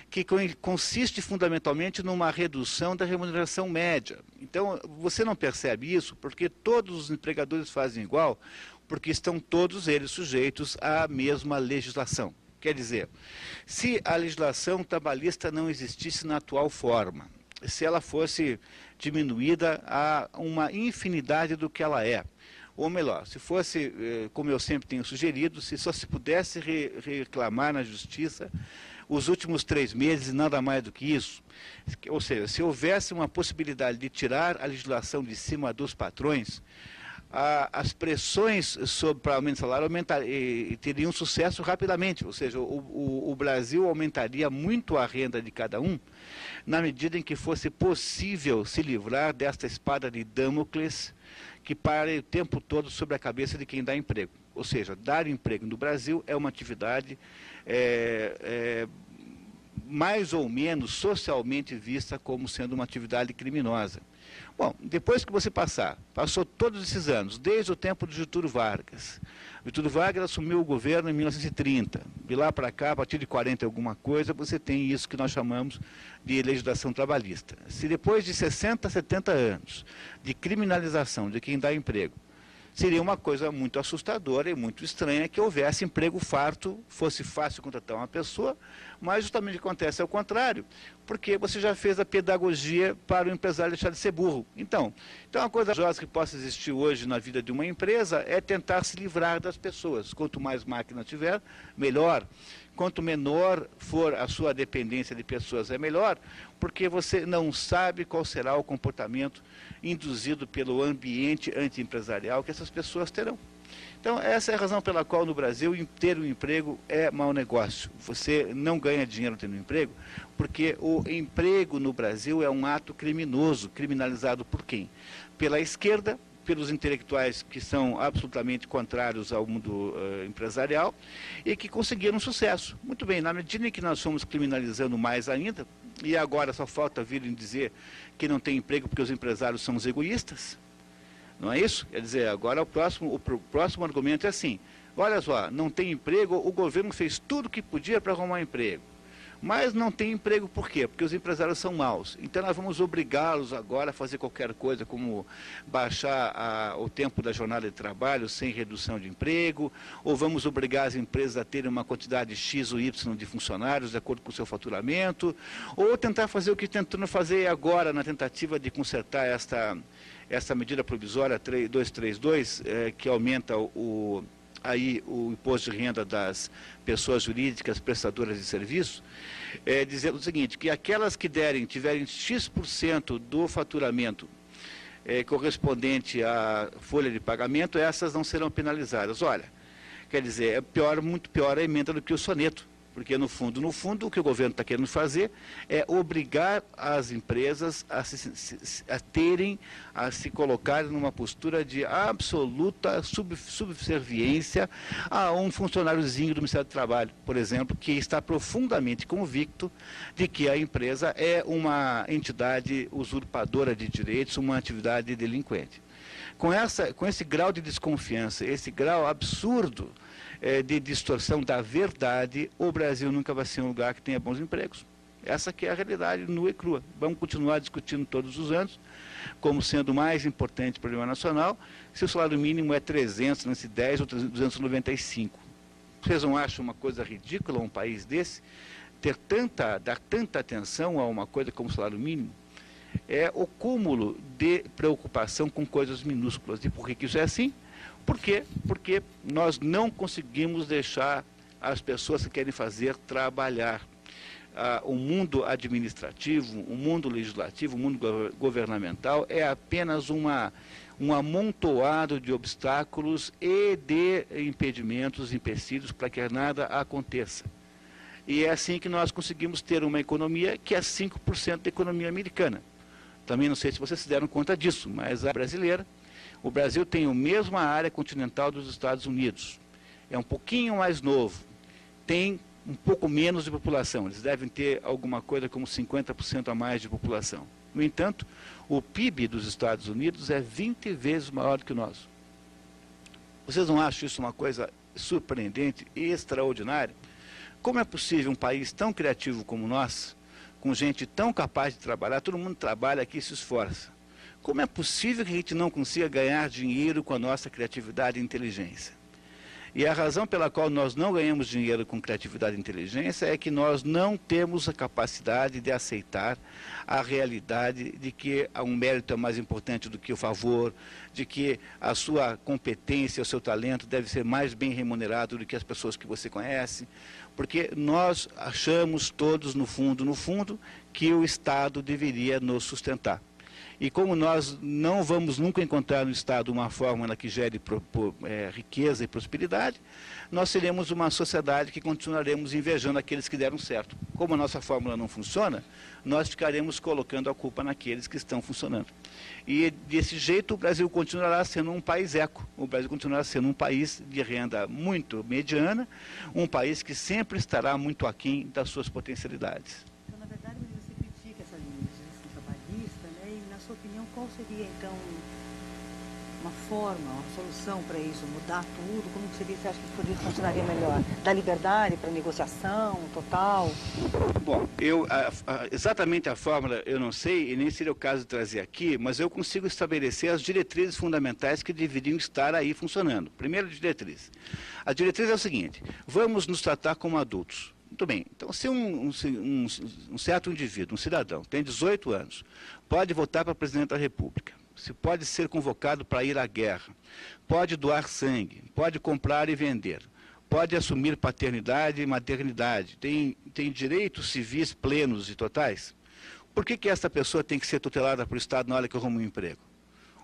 que consiste fundamentalmente numa redução da remuneração média. Então, você não percebe isso porque todos os empregadores fazem igual, porque estão todos eles sujeitos à mesma legislação. Quer dizer, se a legislação trabalhista não existisse na atual forma, se ela fosse diminuída a uma infinidade do que ela é, ou melhor, se fosse, como eu sempre tenho sugerido, se só se pudesse reclamar na justiça os últimos 3 meses e nada mais do que isso, ou seja, se houvesse uma possibilidade de tirar a legislação de cima dos patrões, as pressões para aumento de salário teriam sucesso rapidamente, ou seja, o Brasil aumentaria muito a renda de cada um, na medida em que fosse possível se livrar desta espada de Damocles que para o tempo todo sobre a cabeça de quem dá emprego. Ou seja, dar emprego no Brasil é uma atividade mais ou menos socialmente vista como sendo uma atividade criminosa. Bom, depois que você passou todos esses anos, desde o tempo de Getúlio Vargas. Getúlio Vargas assumiu o governo em 1930. De lá para cá, a partir de 40 e alguma coisa, você tem isso que nós chamamos de legislação trabalhista. Se depois de 60, 70 anos de criminalização de quem dá emprego, seria uma coisa muito assustadora e muito estranha que houvesse emprego farto, fosse fácil contratar uma pessoa, mas justamente acontece ao contrário, porque você já fez a pedagogia para o empresário deixar de ser burro. Então uma coisa josa que possa existir hoje na vida de uma empresa é tentar se livrar das pessoas. Quanto mais máquina tiver, melhor. Quanto menor for a sua dependência de pessoas, é melhor, porque você não sabe qual será o comportamento induzido pelo ambiente anti-empresarial que essas pessoas terão. Então, essa é a razão pela qual no Brasil ter um emprego é mau negócio. Você não ganha dinheiro tendo um emprego, porque o emprego no Brasil é um ato criminoso, criminalizado por quem? Pela esquerda, pelos intelectuais que são absolutamente contrários ao mundo empresarial e que conseguiram sucesso. Muito bem, na medida em que nós fomos criminalizando mais ainda, e agora só falta virem dizer que não tem emprego porque os empresários são os egoístas, não é isso? Quer dizer, agora o próximo argumento é assim, olha só, não tem emprego, o governo fez tudo o que podia para arrumar emprego. Mas não tem emprego por quê? Porque os empresários são maus. Então nós vamos obrigá-los agora a fazer qualquer coisa, como baixar o tempo da jornada de trabalho sem redução de emprego, ou vamos obrigar as empresas a terem uma quantidade X ou Y de funcionários de acordo com o seu faturamento, ou tentar fazer o que tentando fazer agora na tentativa de consertar esta medida provisória 232, que aumenta aí o imposto de renda das pessoas jurídicas prestadoras de serviço, dizendo o seguinte, que aquelas que tiverem X% do faturamento correspondente à folha de pagamento, essas não serão penalizadas. Olha, quer dizer, é pior, muito pior a emenda do que o soneto, porque no fundo, o que o governo está querendo fazer é obrigar as empresas a se colocarem numa postura de absoluta subserviência a um funcionáriozinho do Ministério do Trabalho, por exemplo, que está profundamente convicto de que a empresa é uma entidade usurpadora de direitos, uma atividade delinquente. Com esse grau de desconfiança, esse grau absurdo de distorção da verdade, o Brasil nunca vai ser um lugar que tenha bons empregos. Essa que é a realidade nua e crua. Vamos continuar discutindo todos os anos, como sendo o mais importante problema nacional, se o salário mínimo é 310 ou 295. Vocês não acham uma coisa ridícula um país desse dar tanta atenção a uma coisa como o salário mínimo? É o cúmulo de preocupação com coisas minúsculas. E por que isso é assim? Por quê? Porque nós não conseguimos deixar as pessoas que querem fazer trabalhar. O mundo administrativo, o mundo legislativo, o mundo governamental é apenas um amontoado de obstáculos e de impedimentos, empecilhos para que nada aconteça. E é assim que nós conseguimos ter uma economia que é 5% da economia americana. Também não sei se vocês se deram conta disso, mas a brasileira, o Brasil tem a mesma área continental dos Estados Unidos. É um pouquinho mais novo, tem um pouco menos de população. Eles devem ter alguma coisa como 50% a mais de população. No entanto, o PIB dos Estados Unidos é 20 vezes maior do que o nosso. Vocês não acham isso uma coisa surpreendente e extraordinária? Como é possível um país tão criativo como nós, com gente tão capaz de trabalhar, todo mundo trabalha aqui e se esforça? Como é possível que a gente não consiga ganhar dinheiro com a nossa criatividade e inteligência? E a razão pela qual nós não ganhamos dinheiro com criatividade e inteligência é que nós não temos a capacidade de aceitar a realidade de que um mérito é mais importante do que o favor, de que a sua competência, o seu talento deve ser mais bem remunerado do que as pessoas que você conhece, porque nós achamos todos, no fundo, que o Estado deveria nos sustentar. E como nós não vamos nunca encontrar no Estado uma fórmula que gere riqueza e prosperidade, nós seremos uma sociedade que continuaremos invejando aqueles que deram certo. Como a nossa fórmula não funciona, nós ficaremos colocando a culpa naqueles que estão funcionando. E desse jeito o Brasil continuará sendo um país eco. O Brasil continuará sendo um país de renda muito mediana, um país que sempre estará muito aquém das suas potencialidades. Então, na verdade, você critica essa legislação trabalhista, né? E, na sua opinião, qual seria, então, uma forma, uma solução para isso? Mudar tudo? Como seria, você acha que funcionaria melhor? Dar liberdade para negociação total? Bom, exatamente a fórmula eu não sei, e nem seria o caso de trazer aqui, mas eu consigo estabelecer as diretrizes fundamentais que deveriam estar aí funcionando. Primeira diretriz. A diretriz é o seguinte: vamos nos tratar como adultos. Muito bem, então se um certo indivíduo, um cidadão, tem 18 anos, pode votar para presidente da República, se pode ser convocado para ir à guerra, pode doar sangue, pode comprar e vender, pode assumir paternidade e maternidade, tem direitos civis plenos e totais, por que essa pessoa tem que ser tutelada pelo Estado na hora que arruma um emprego?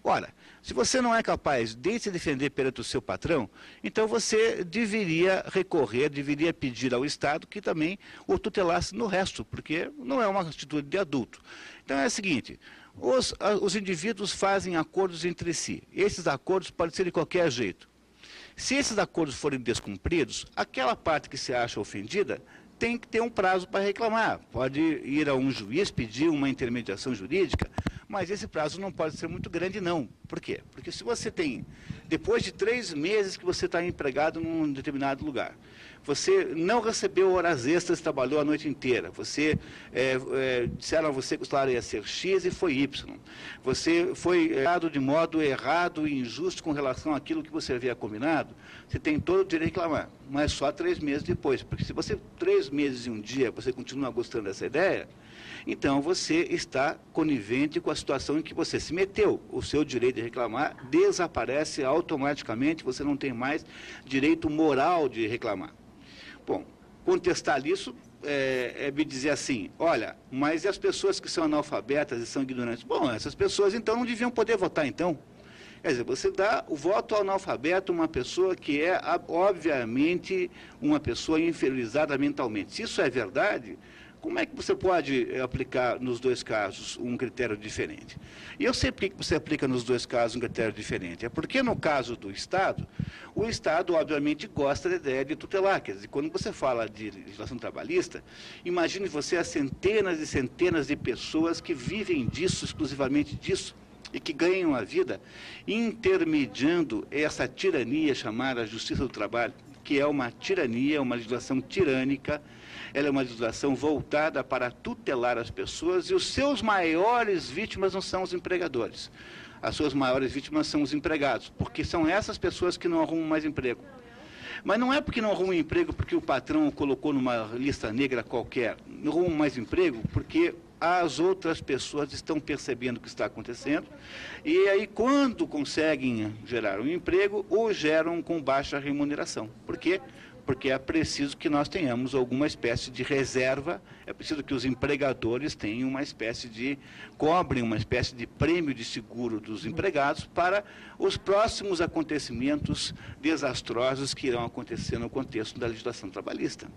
Ora, se você não é capaz de se defender perante o seu patrão, então você deveria deveria pedir ao Estado que também o tutelasse no resto, porque não é uma atitude de adulto. Então é o seguinte: os indivíduos fazem acordos entre si. Esses acordos podem ser de qualquer jeito. Se esses acordos forem descumpridos, aquela parte que se acha ofendida tem que ter um prazo para reclamar. Pode ir a um juiz, pedir uma intermediação jurídica, mas esse prazo não pode ser muito grande, não. Por quê? Porque se você tem, depois de 3 meses que você está empregado num determinado lugar, você não recebeu horas extras, trabalhou a noite inteira, disseram a você que o salário ia ser X e foi Y. Você foi errado de modo errado e injusto com relação àquilo que você havia combinado, você tem todo o direito de reclamar, mas só 3 meses depois, porque se você 3 meses e um dia você continua gostando dessa ideia, então você está conivente com a situação em que você se meteu. O seu direito de reclamar desaparece automaticamente, você não tem mais direito moral de reclamar. Bom, contestar isso me dizer assim, olha, mas e as pessoas que são analfabetas e são ignorantes? Bom, essas pessoas então não deviam poder votar então. Quer dizer, você dá o voto ao analfabeto, uma pessoa que é, obviamente, uma pessoa inferiorizada mentalmente. Se isso é verdade, como é que você pode aplicar nos dois casos um critério diferente? E eu sei por que você aplica nos dois casos um critério diferente. É porque no caso do Estado, o Estado, obviamente, gosta da ideia de tutelar. Quer dizer, quando você fala de legislação trabalhista, imagine você as centenas e centenas de pessoas que vivem disso, exclusivamente disso, e que ganham a vida intermediando essa tirania chamada Justiça do Trabalho, que é uma tirania, uma legislação tirânica. Ela é uma legislação voltada para tutelar as pessoas, e os seus maiores vítimas não são os empregadores. As suas maiores vítimas são os empregados, porque são essas pessoas que não arrumam mais emprego. Mas não é porque não arrumam emprego porque o patrão o colocou numa lista negra qualquer. Não arrumam mais emprego porque as outras pessoas estão percebendo o que está acontecendo, e aí quando conseguem gerar um emprego, o geram com baixa remuneração. Por quê? Porque é preciso que nós tenhamos alguma espécie de reserva, é preciso que os empregadores tenham uma espécie de, cobrem uma espécie de prêmio de seguro dos empregados para os próximos acontecimentos desastrosos que irão acontecer no contexto da legislação trabalhista.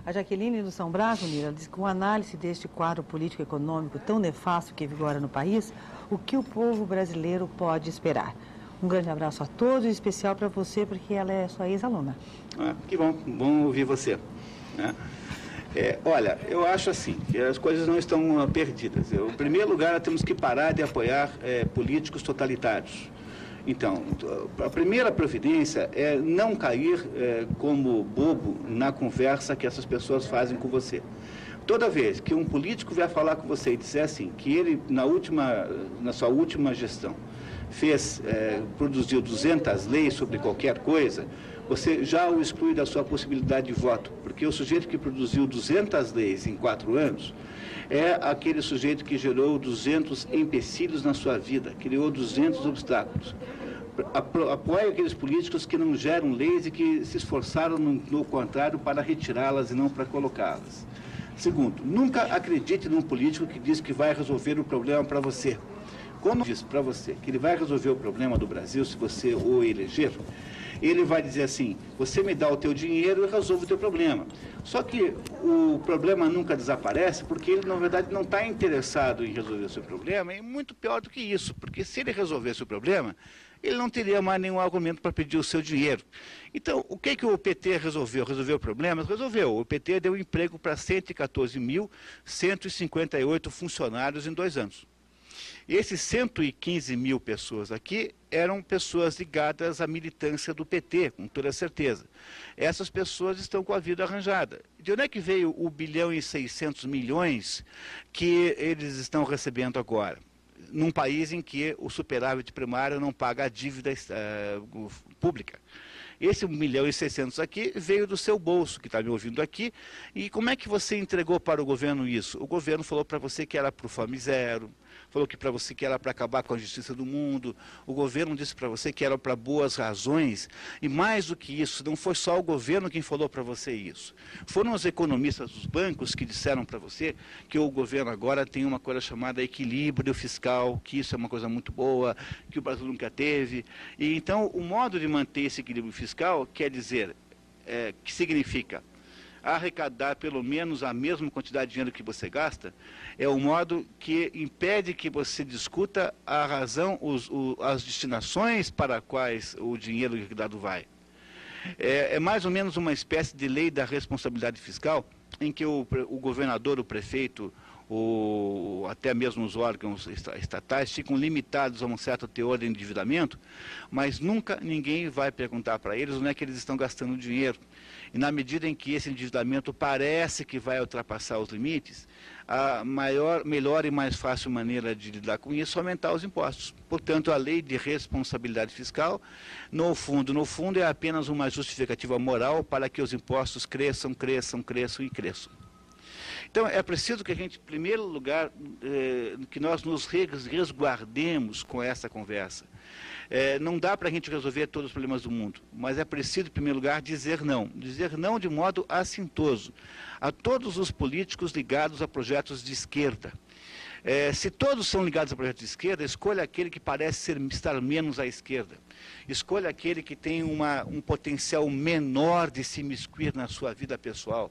A Jaqueline do São Brás, Unira, diz que com análise deste quadro político-econômico tão nefasto que vigora no país, o que o povo brasileiro pode esperar? Um grande abraço a todos, em especial para você, porque ela é sua ex-aluna. Que bom ouvir você. Olha, eu acho assim, que as coisas não estão perdidas. Em primeiro lugar, nós temos que parar de apoiar políticos totalitários. Então, a primeira providência é não cair como bobo na conversa que essas pessoas fazem com você. Toda vez que um político vier falar com você e disser assim, que ele, na sua última gestão, produziu 200 leis sobre qualquer coisa, você já o exclui da sua possibilidade de voto, porque o sujeito que produziu 200 leis em 4 anos é aquele sujeito que gerou 200 empecilhos na sua vida, criou 200 obstáculos. Apoie aqueles políticos que não geram leis e que se esforçaram, no contrário, para retirá-las e não para colocá-las. Segundo, nunca acredite num político que diz que vai resolver o problema para você. Quando diz para você que ele vai resolver o problema do Brasil, se você o eleger, ele vai dizer assim, você me dá o teu dinheiro e eu resolvo o teu problema. Só que o problema nunca desaparece porque ele, na verdade, não está interessado em resolver o seu problema, e muito pior do que isso, porque se ele resolvesse o problema, ele não teria mais nenhum argumento para pedir o seu dinheiro. Então, o que o PT resolveu? Resolveu problemas? Resolveu. O PT deu emprego para 114.158 funcionários em 2 anos. E esses 115 mil pessoas aqui eram pessoas ligadas à militância do PT, com toda certeza. Essas pessoas estão com a vida arranjada. De onde é que veio o 1.600 bilhões que eles estão recebendo agora? Num país em que o superávit primário não paga a dívida pública. Esse 1.600.000 aqui veio do seu bolso, que está me ouvindo aqui. E como é que você entregou para o governo isso? O governo falou para você que era para o Fome Zero, falou que para você que era para acabar com a justiça do mundo, o governo disse para você que era para boas razões, e mais do que isso, não foi só o governo quem falou para você isso. Foram os economistas dos bancos que disseram para você que o governo agora tem uma coisa chamada equilíbrio fiscal, que isso é uma coisa muito boa, que o Brasil nunca teve. E então o modo de manter esse equilíbrio fiscal quer dizer, que significa arrecadar pelo menos a mesma quantidade de dinheiro que você gasta, é o modo que impede que você discuta a razão, as destinações para quais o dinheiro arrecadado vai. É mais ou menos uma espécie de lei da responsabilidade fiscal, em que o governador, o prefeito, até mesmo os órgãos estatais ficam limitados a um certo teor de endividamento, mas nunca ninguém vai perguntar para eles onde é que eles estão gastando o dinheiro. E na medida em que esse endividamento parece que vai ultrapassar os limites, a melhor e mais fácil maneira de lidar com isso é aumentar os impostos. Portanto, a lei de responsabilidade fiscal, no fundo, é apenas uma justificativa moral para que os impostos cresçam e cresçam. Então, é preciso que a gente, em primeiro lugar, que nós nos resguardemos com essa conversa. Não dá para a gente resolver todos os problemas do mundo, mas é preciso, em primeiro lugar, dizer não de modo assintoso a todos os políticos ligados a projetos de esquerda. Se todos são ligados a projetos de esquerda, escolha aquele que parece estar menos à esquerda. Escolha aquele que tem um potencial menor de se imiscuir na sua vida pessoal.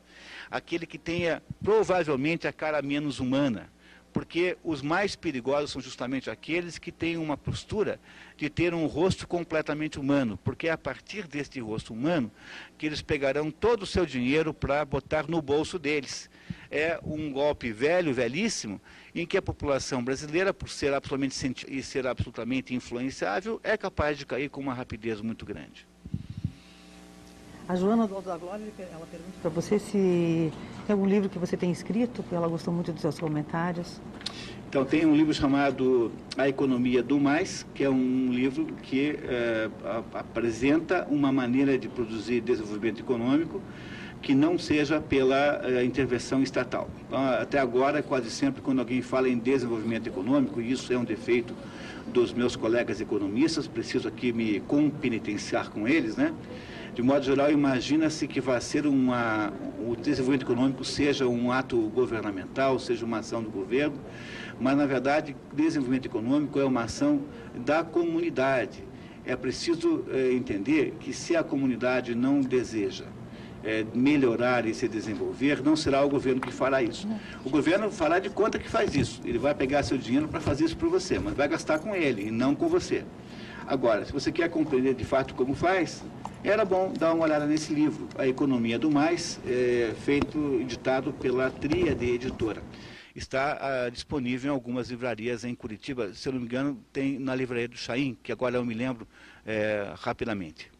Aquele que tenha, provavelmente, a cara menos humana. Porque os mais perigosos são justamente aqueles que têm uma postura de ter um rosto completamente humano, porque é a partir deste rosto humano que eles pegarão todo o seu dinheiro para botar no bolso deles. É um golpe velhíssimo, em que a população brasileira, por ser absolutamente influenciável, é capaz de cair com uma rapidez muito grande. A Joana do Alto da Glória, ela pergunta para você se tem algum livro que você tem escrito, porque ela gostou muito dos seus comentários. Então, tem um livro chamado A Economia do Mais, que é um livro que apresenta uma maneira de produzir desenvolvimento econômico que não seja pela intervenção estatal. Então, até agora, quase sempre, quando alguém fala em desenvolvimento econômico, e isso é um defeito dos meus colegas economistas, preciso aqui me compenitenciar com eles, né? De modo geral, imagina-se que vai ser o desenvolvimento econômico seja um ato governamental, seja uma ação do governo, mas, na verdade, desenvolvimento econômico é uma ação da comunidade. É preciso entender que se a comunidade não deseja melhorar e se desenvolver, não será o governo que fará isso. O governo fará de conta que faz isso. Ele vai pegar seu dinheiro para fazer isso por você, mas vai gastar com ele e não com você. Agora, se você quer compreender de fato como faz, era bom dar uma olhada nesse livro, A Economia do Mais, editado pela Tríade Editora. Está disponível em algumas livrarias em Curitiba, se eu não me engano, tem na livraria do Chaim, que agora eu me lembro rapidamente.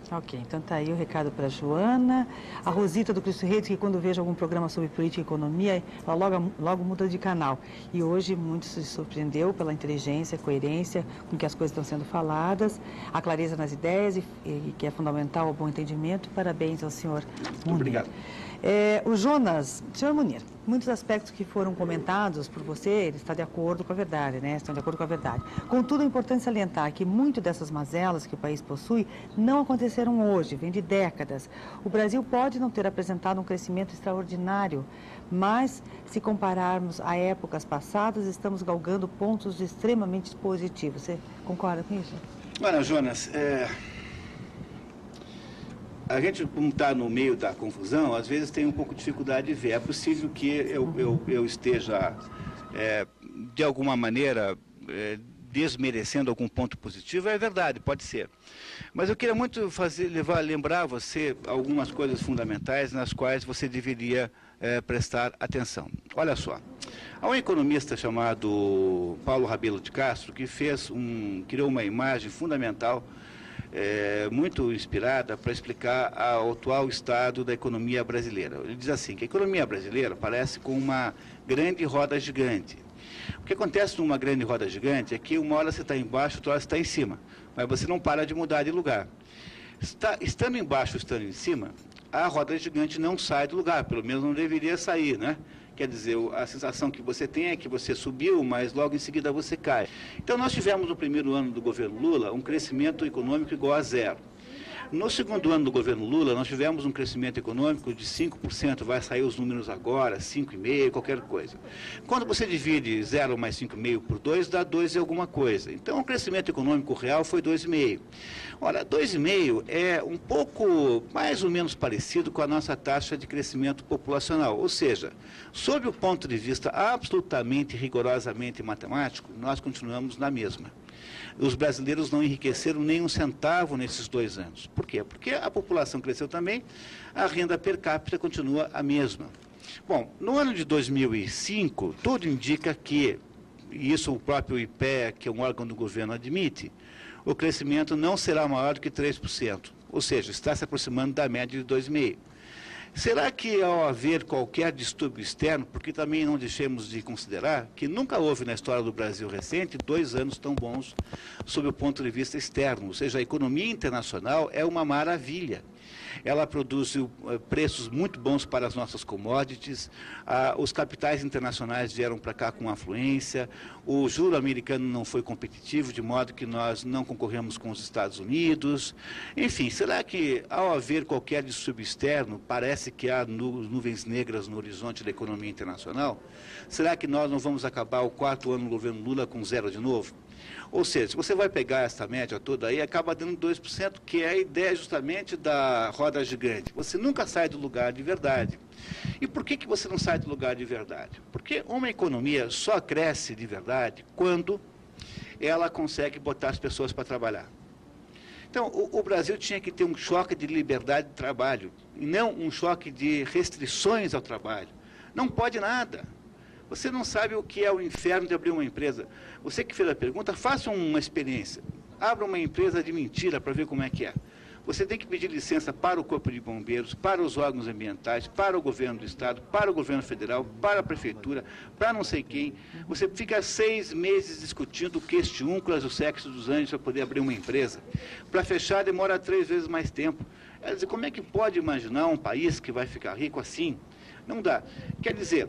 Ok, então tá aí o recado para a Joana. A Rosita do Cristo Reis, que quando vejo algum programa sobre política e economia, ela logo muda de canal. E hoje muito se surpreendeu pela inteligência, coerência com que as coisas estão sendo faladas, a clareza nas ideias, e que é fundamental ao bom entendimento. Parabéns ao senhor Munir. Obrigado. O Jonas, senhor Munir, muitos aspectos que foram comentados por você, ele está de acordo com a verdade, né? Estão de acordo com a verdade. Contudo, é importante salientar que muito dessas mazelas que o país possui não aconteceram hoje, vem de décadas. O Brasil pode não ter apresentado um crescimento extraordinário, mas se compararmos a épocas passadas, estamos galgando pontos extremamente positivos. Você concorda com isso? Olha, Jonas, a gente, como está no meio da confusão, às vezes tem um pouco de dificuldade de ver. É possível que eu esteja, de alguma maneira, desmerecendo algum ponto positivo. É verdade, pode ser. Mas eu queria muito lembrar você algumas coisas fundamentais nas quais você deveria prestar atenção. Olha só, há um economista chamado Paulo Rabelo de Castro que criou uma imagem fundamental, muito inspirada para explicar o atual estado da economia brasileira. Ele diz assim, que a economia brasileira parece com uma grande roda gigante. O que acontece numa grande roda gigante é que uma hora você está embaixo, outra hora você está em cima, mas você não para de mudar de lugar. Estando embaixo, estando em cima, a roda gigante não sai do lugar, pelo menos não deveria sair, né? Quer dizer, a sensação que você tem é que você subiu, mas logo em seguida você cai. Então, nós tivemos no primeiro ano do governo Lula um crescimento econômico igual a zero. No segundo ano do governo Lula, nós tivemos um crescimento econômico de 5%, vai sair os números agora, 5,5%, qualquer coisa. Quando você divide 0 mais 5,5 por 2, dá 2 e alguma coisa. Então, o crescimento econômico real foi 2,5%. Ora, 2,5% é um pouco mais ou menos parecido com a nossa taxa de crescimento populacional. Ou seja, sob o ponto de vista absolutamente, rigorosamente matemático, nós continuamos na mesma. Os brasileiros não enriqueceram nem um centavo nesses 2 anos. Por quê? Porque a população cresceu também, a renda per capita continua a mesma. Bom, no ano de 2005, tudo indica que, e isso o próprio IPEA, que é um órgão do governo, admite, o crescimento não será maior do que 3%, ou seja, está se aproximando da média de 2,5%. Será que ao haver qualquer distúrbio externo, porque também não deixemos de considerar que nunca houve na história do Brasil recente 2 anos tão bons sob o ponto de vista externo, ou seja, a economia internacional é uma maravilha. ela produz preços muito bons para as nossas commodities, os capitais internacionais vieram para cá com afluência, o juro americano não foi competitivo, de modo que nós não concorremos com os Estados Unidos. Enfim, será que, ao haver qualquer distúrbio externo, parece que há nuvens negras no horizonte da economia internacional? Será que nós não vamos acabar o 4º ano do governo Lula com zero de novo? Ou seja, se você vai pegar essa média toda aí, acaba dando 2%, que é a ideia justamente da roda gigante. Você nunca sai do lugar de verdade. E por que você não sai do lugar de verdade? Porque uma economia só cresce de verdade quando ela consegue botar as pessoas para trabalhar. Então, o Brasil tinha que ter um choque de liberdade de trabalho, e não um choque de restrições ao trabalho. Não pode nada. Você não sabe o que é o inferno de abrir uma empresa. Você que fez a pergunta, faça uma experiência. Abra uma empresa de mentira para ver como é que é. Você tem que pedir licença para o Corpo de Bombeiros, para os órgãos ambientais, para o governo do Estado, para o governo federal, para a prefeitura, para não sei quem. Você fica 6 meses discutindo questiúnculas do sexo dos anjos para poder abrir uma empresa. Para fechar, demora 3 vezes mais tempo. Quer dizer, como é que pode imaginar um país que vai ficar rico assim? Não dá. Quer dizer,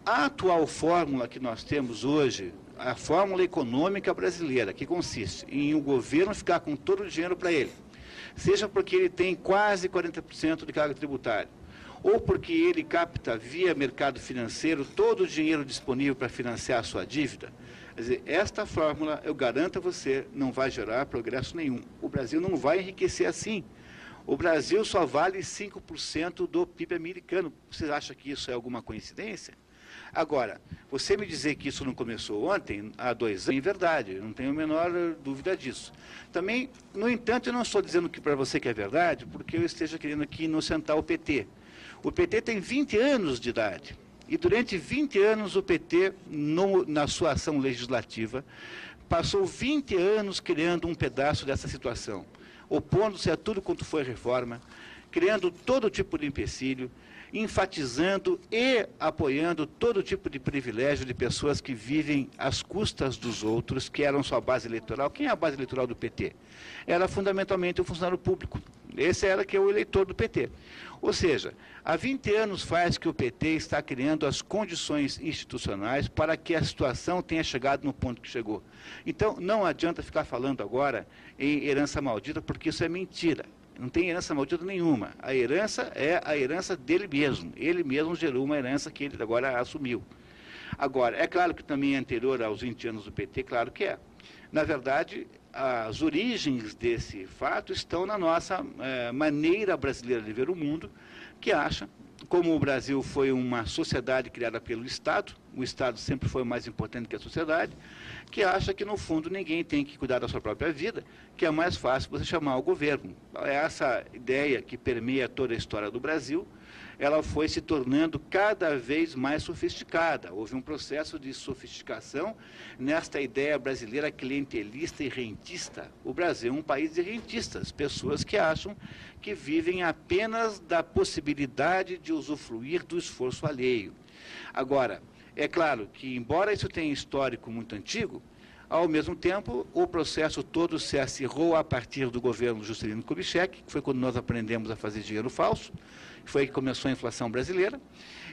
a atual fórmula que nós temos hoje, a fórmula econômica brasileira, que consiste em o governo ficar com todo o dinheiro para ele, seja porque ele tem quase 40% de carga tributária, ou porque ele capta via mercado financeiro todo o dinheiro disponível para financiar a sua dívida. Quer dizer, esta fórmula, eu garanto a você, não vai gerar progresso nenhum. O Brasil não vai enriquecer assim. O Brasil só vale 5% do PIB americano. Você acha que isso é alguma coincidência? Agora, você me dizer que isso não começou ontem, há 2 anos, é verdade, não tenho a menor dúvida disso. Também, no entanto, eu não estou dizendo que para você que é verdade, porque eu esteja querendo aqui inocentar o PT. O PT tem 20 anos de idade, e durante 20 anos o PT, na sua ação legislativa, passou 20 anos criando um pedaço dessa situação, opondo-se a tudo quanto foi reforma, criando todo tipo de empecilho, enfatizando e apoiando todo tipo de privilégio de pessoas que vivem às custas dos outros, que eram sua base eleitoral. Quem é a base eleitoral do PT? Era fundamentalmente o funcionário público. Esse era que é o eleitor do PT. Ou seja, há 20 anos faz que o PT está criando as condições institucionais para que a situação tenha chegado no ponto que chegou. Então, não adianta ficar falando agora em herança maldita, porque isso é mentira. Não tem herança maldita nenhuma. A herança é a herança dele mesmo. Ele mesmo gerou uma herança que ele agora assumiu. Agora, é claro que também é anterior aos 20 anos do PT, claro que é. Na verdade, as origens desse fato estão na nossa maneira brasileira de ver o mundo, que acha, como o Brasil foi uma sociedade criada pelo Estado, o Estado sempre foi mais importante que a sociedade, que acha que, no fundo, ninguém tem que cuidar da sua própria vida, que é mais fácil você chamar o governo. Essa ideia que permeia toda a história do Brasil, ela foi se tornando cada vez mais sofisticada. Houve um processo de sofisticação nesta ideia brasileira clientelista e rentista. O Brasil é um país de rentistas, pessoas que acham que vivem apenas da possibilidade de usufruir do esforço alheio. Agora, é claro que, embora isso tenha histórico muito antigo, ao mesmo tempo, o processo todo se acirrou a partir do governo Juscelino Kubitschek, que foi quando nós aprendemos a fazer dinheiro falso, foi aí que começou a inflação brasileira,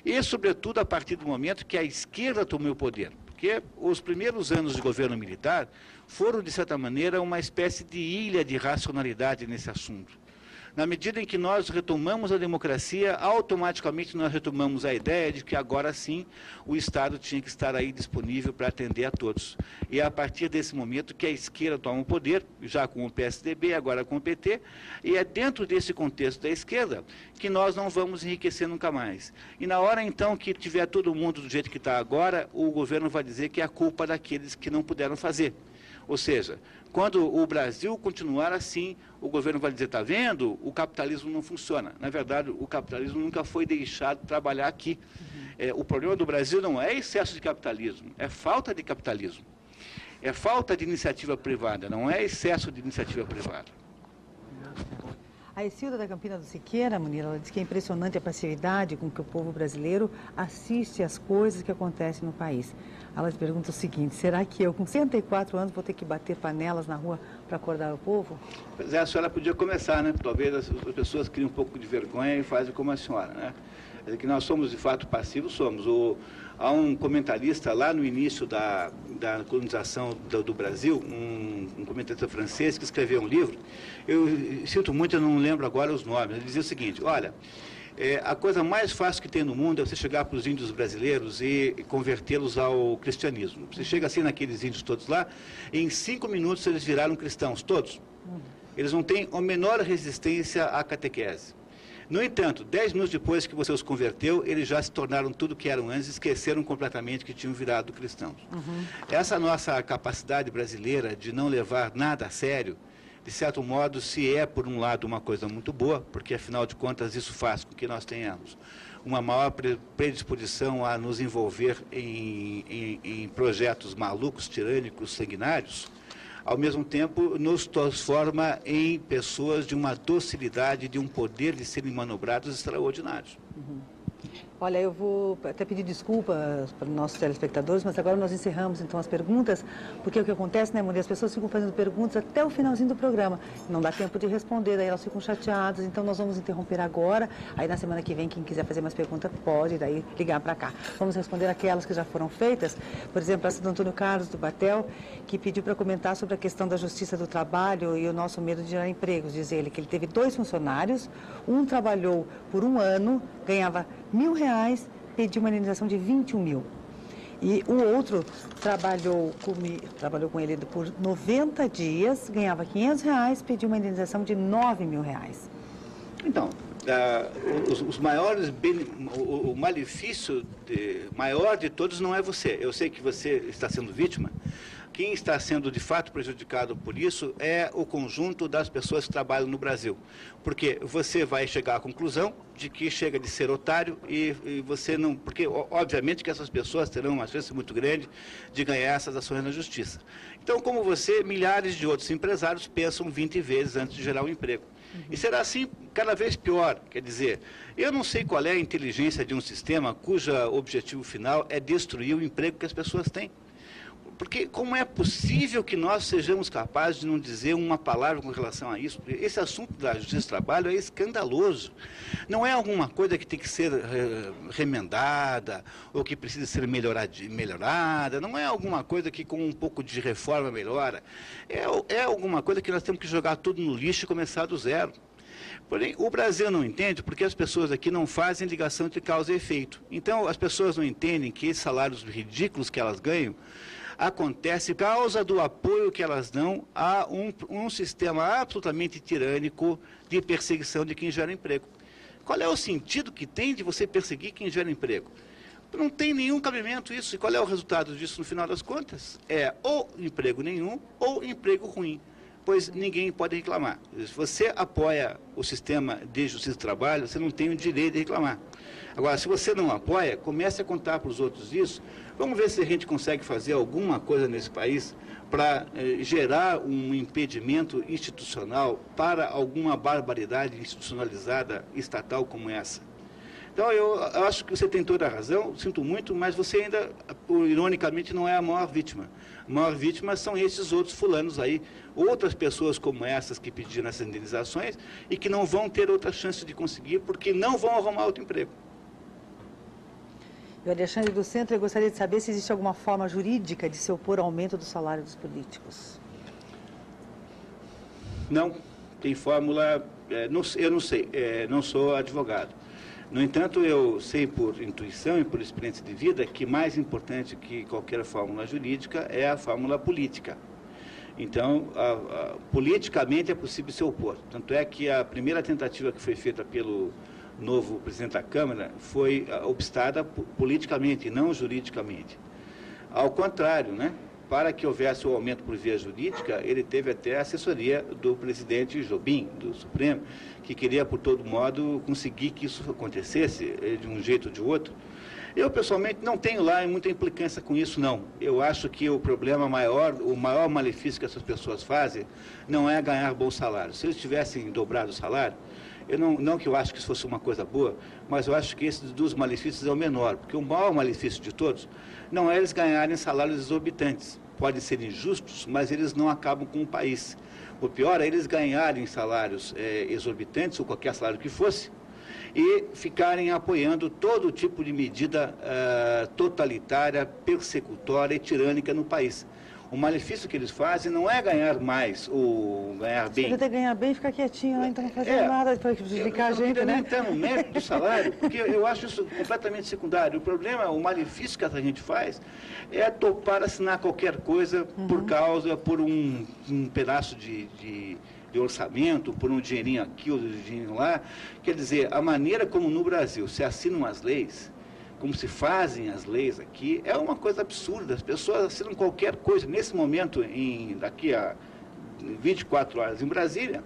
e, sobretudo, a partir do momento que a esquerda tomou o poder. Porque os primeiros anos de governo militar foram, de certa maneira, uma espécie de ilha de racionalidade nesse assunto. Na medida em que nós retomamos a democracia, automaticamente nós retomamos a ideia de que agora sim o Estado tinha que estar aí disponível para atender a todos. E é a partir desse momento que a esquerda toma o poder, já com o PSDB, agora com o PT, e é dentro desse contexto da esquerda que nós não vamos enriquecer nunca mais. E na hora então que tiver todo mundo do jeito que está agora, o governo vai dizer que é a culpa daqueles que não puderam fazer. Ou seja, quando o Brasil continuar assim, o governo vai dizer, está vendo? O capitalismo não funciona. Na verdade, o capitalismo nunca foi deixado de trabalhar aqui. O problema do Brasil não é excesso de capitalismo, é falta de capitalismo. É falta de iniciativa privada, não é excesso de iniciativa privada. A Isilda da Campina do Siqueira, Munir, ela diz que é impressionante a passividade com que o povo brasileiro assiste às coisas que acontecem no país. Ela pergunta o seguinte, será que eu com 64 anos vou ter que bater panelas na rua para para acordar o povo? Pois é, a senhora podia começar, né? Talvez as pessoas criem um pouco de vergonha e fazem como a senhora, né? Que nós somos, de fato, passivos, somos. Há um comentarista lá no início da colonização do Brasil, um comentarista francês que escreveu um livro, eu sinto muito, eu não lembro agora os nomes, ele dizia o seguinte: olha, a coisa mais fácil que tem no mundo é você chegar para os índios brasileiros e convertê-los ao cristianismo. Você chega assim naqueles índios todos lá, e em 5 minutos eles viraram cristãos, todos. Eles não têm a menor resistência à catequese. No entanto, 10 minutos depois que você os converteu, eles já se tornaram tudo que eram antes, esqueceram completamente que tinham virado cristãos. Essa nossa capacidade brasileira de não levar nada a sério, de certo modo, se é, por um lado, uma coisa muito boa, porque, afinal de contas, isso faz com que nós tenhamos uma maior predisposição a nos envolver em projetos malucos, tirânicos, sanguinários, ao mesmo tempo nos transforma em pessoas de uma docilidade, de um poder de serem manobrados extraordinários. Olha, eu vou até pedir desculpas para os nossos telespectadores, mas agora nós encerramos então as perguntas, porque o que acontece, né, Mundi, as pessoas ficam fazendo perguntas até o finalzinho do programa, não dá tempo de responder, daí elas ficam chateadas, então nós vamos interromper agora, aí na semana que vem quem quiser fazer mais perguntas pode daí ligar para cá. Vamos responder aquelas que já foram feitas, por exemplo, essa do Antônio Carlos do Batel, que pediu para comentar sobre a questão da justiça do trabalho e o nosso medo de gerar empregos. Diz ele que ele teve 2 funcionários, um trabalhou por 1 ano, ganhava R$1.000, pediu uma indenização de 21 mil. E o outro trabalhou com ele por 90 dias, ganhava R$500, pediu uma indenização de R$9.000. Então, o malefício maior de todos não é você. Eu sei que você está sendo vítima. Quem está sendo de fato prejudicado por isso é o conjunto das pessoas que trabalham no Brasil. Porque você vai chegar à conclusão de que chega de ser otário e você não... Porque, obviamente, que essas pessoas terão uma chance muito grande de ganhar essas ações na justiça. Então, como você, milhares de outros empresários pensam 20 vezes antes de gerar um emprego. E será assim cada vez pior. Quer dizer, eu não sei qual é a inteligência de um sistema cujo objetivo final é destruir o emprego que as pessoas têm. Porque como é possível que nós sejamos capazes de não dizer uma palavra com relação a isso? Esse assunto da justiça do trabalho é escandaloso. Não é alguma coisa que tem que ser remendada ou que precisa ser melhorada. Não é alguma coisa que com um pouco de reforma melhora. É alguma coisa que nós temos que jogar tudo no lixo e começar do zero. Porém, o Brasil não entende porque as pessoas aqui não fazem ligação entre causa e efeito. Então, as pessoas não entendem que esses salários ridículos que elas ganham acontece por causa do apoio que elas dão a um sistema absolutamente tirânico de perseguição de quem gera emprego. Qual é o sentido que tem de você perseguir quem gera emprego? Não tem nenhum cabimento isso. E qual é o resultado disso no final das contas? É ou emprego nenhum ou emprego ruim, pois ninguém pode reclamar. Se você apoia o sistema de justiça do trabalho, você não tem o direito de reclamar. Agora, se você não apoia, comece a contar para os outros isso. Vamos ver se a gente consegue fazer alguma coisa nesse país para gerar um impedimento institucional para alguma barbaridade institucionalizada estatal como essa. Então, eu acho que você tem toda a razão, sinto muito, mas você ainda, ironicamente, não é a maior vítima. A maior vítima são esses outros fulanos aí, outras pessoas como essas que pediram essas indenizações e que não vão ter outra chance de conseguir porque não vão arrumar outro emprego. E o Alexandre do Centro, eu gostaria de saber se existe alguma forma jurídica de se opor ao aumento do salário dos políticos. Não, tem fórmula, eu não sei, não sou advogado. No entanto, eu sei por intuição e por experiência de vida que mais importante que qualquer fórmula jurídica é a fórmula política. Então, politicamente é possível se opor. Tanto é que a primeira tentativa que foi feita pelo novo presidente da Câmara foi obstada politicamente, não juridicamente. Ao contrário, né? Para que houvesse o aumento por via jurídica, ele teve até a assessoria do presidente Jobim, do Supremo, que queria, por todo modo, conseguir que isso acontecesse de um jeito ou de outro. Eu, pessoalmente, não tenho lá muita implicância com isso, não. Eu acho que o problema maior, o maior malefício que essas pessoas fazem, não é ganhar bom salário. Se eles tivessem dobrado o salário, não que eu acho que isso fosse uma coisa boa, mas eu acho que esse dos malefícios é o menor, porque o maior malefício de todos não é eles ganharem salários exorbitantes. podem ser injustos, mas eles não acabam com o país. O pior é eles ganharem salários exorbitantes, ou qualquer salário que fosse, e ficarem apoiando todo tipo de medida totalitária, persecutória e tirânica no país. O malefício que eles fazem não é ganhar mais ou ganhar bem. Se ele ganhar bem, fica quietinho lá, então não fazendo nada para prejudicar a gente, né? Eu não entrar no mérito do salário, porque eu acho isso completamente secundário. O problema, o malefício que essa gente faz é topar assinar qualquer coisa por um pedaço de orçamento, por um dinheirinho aqui ou um dinheirinho lá. Quer dizer, a maneira como no Brasil se assinam as leis, como se fazem as leis aqui, é uma coisa absurda. As pessoas assinam qualquer coisa. Nesse momento, daqui a 24 horas em Brasília,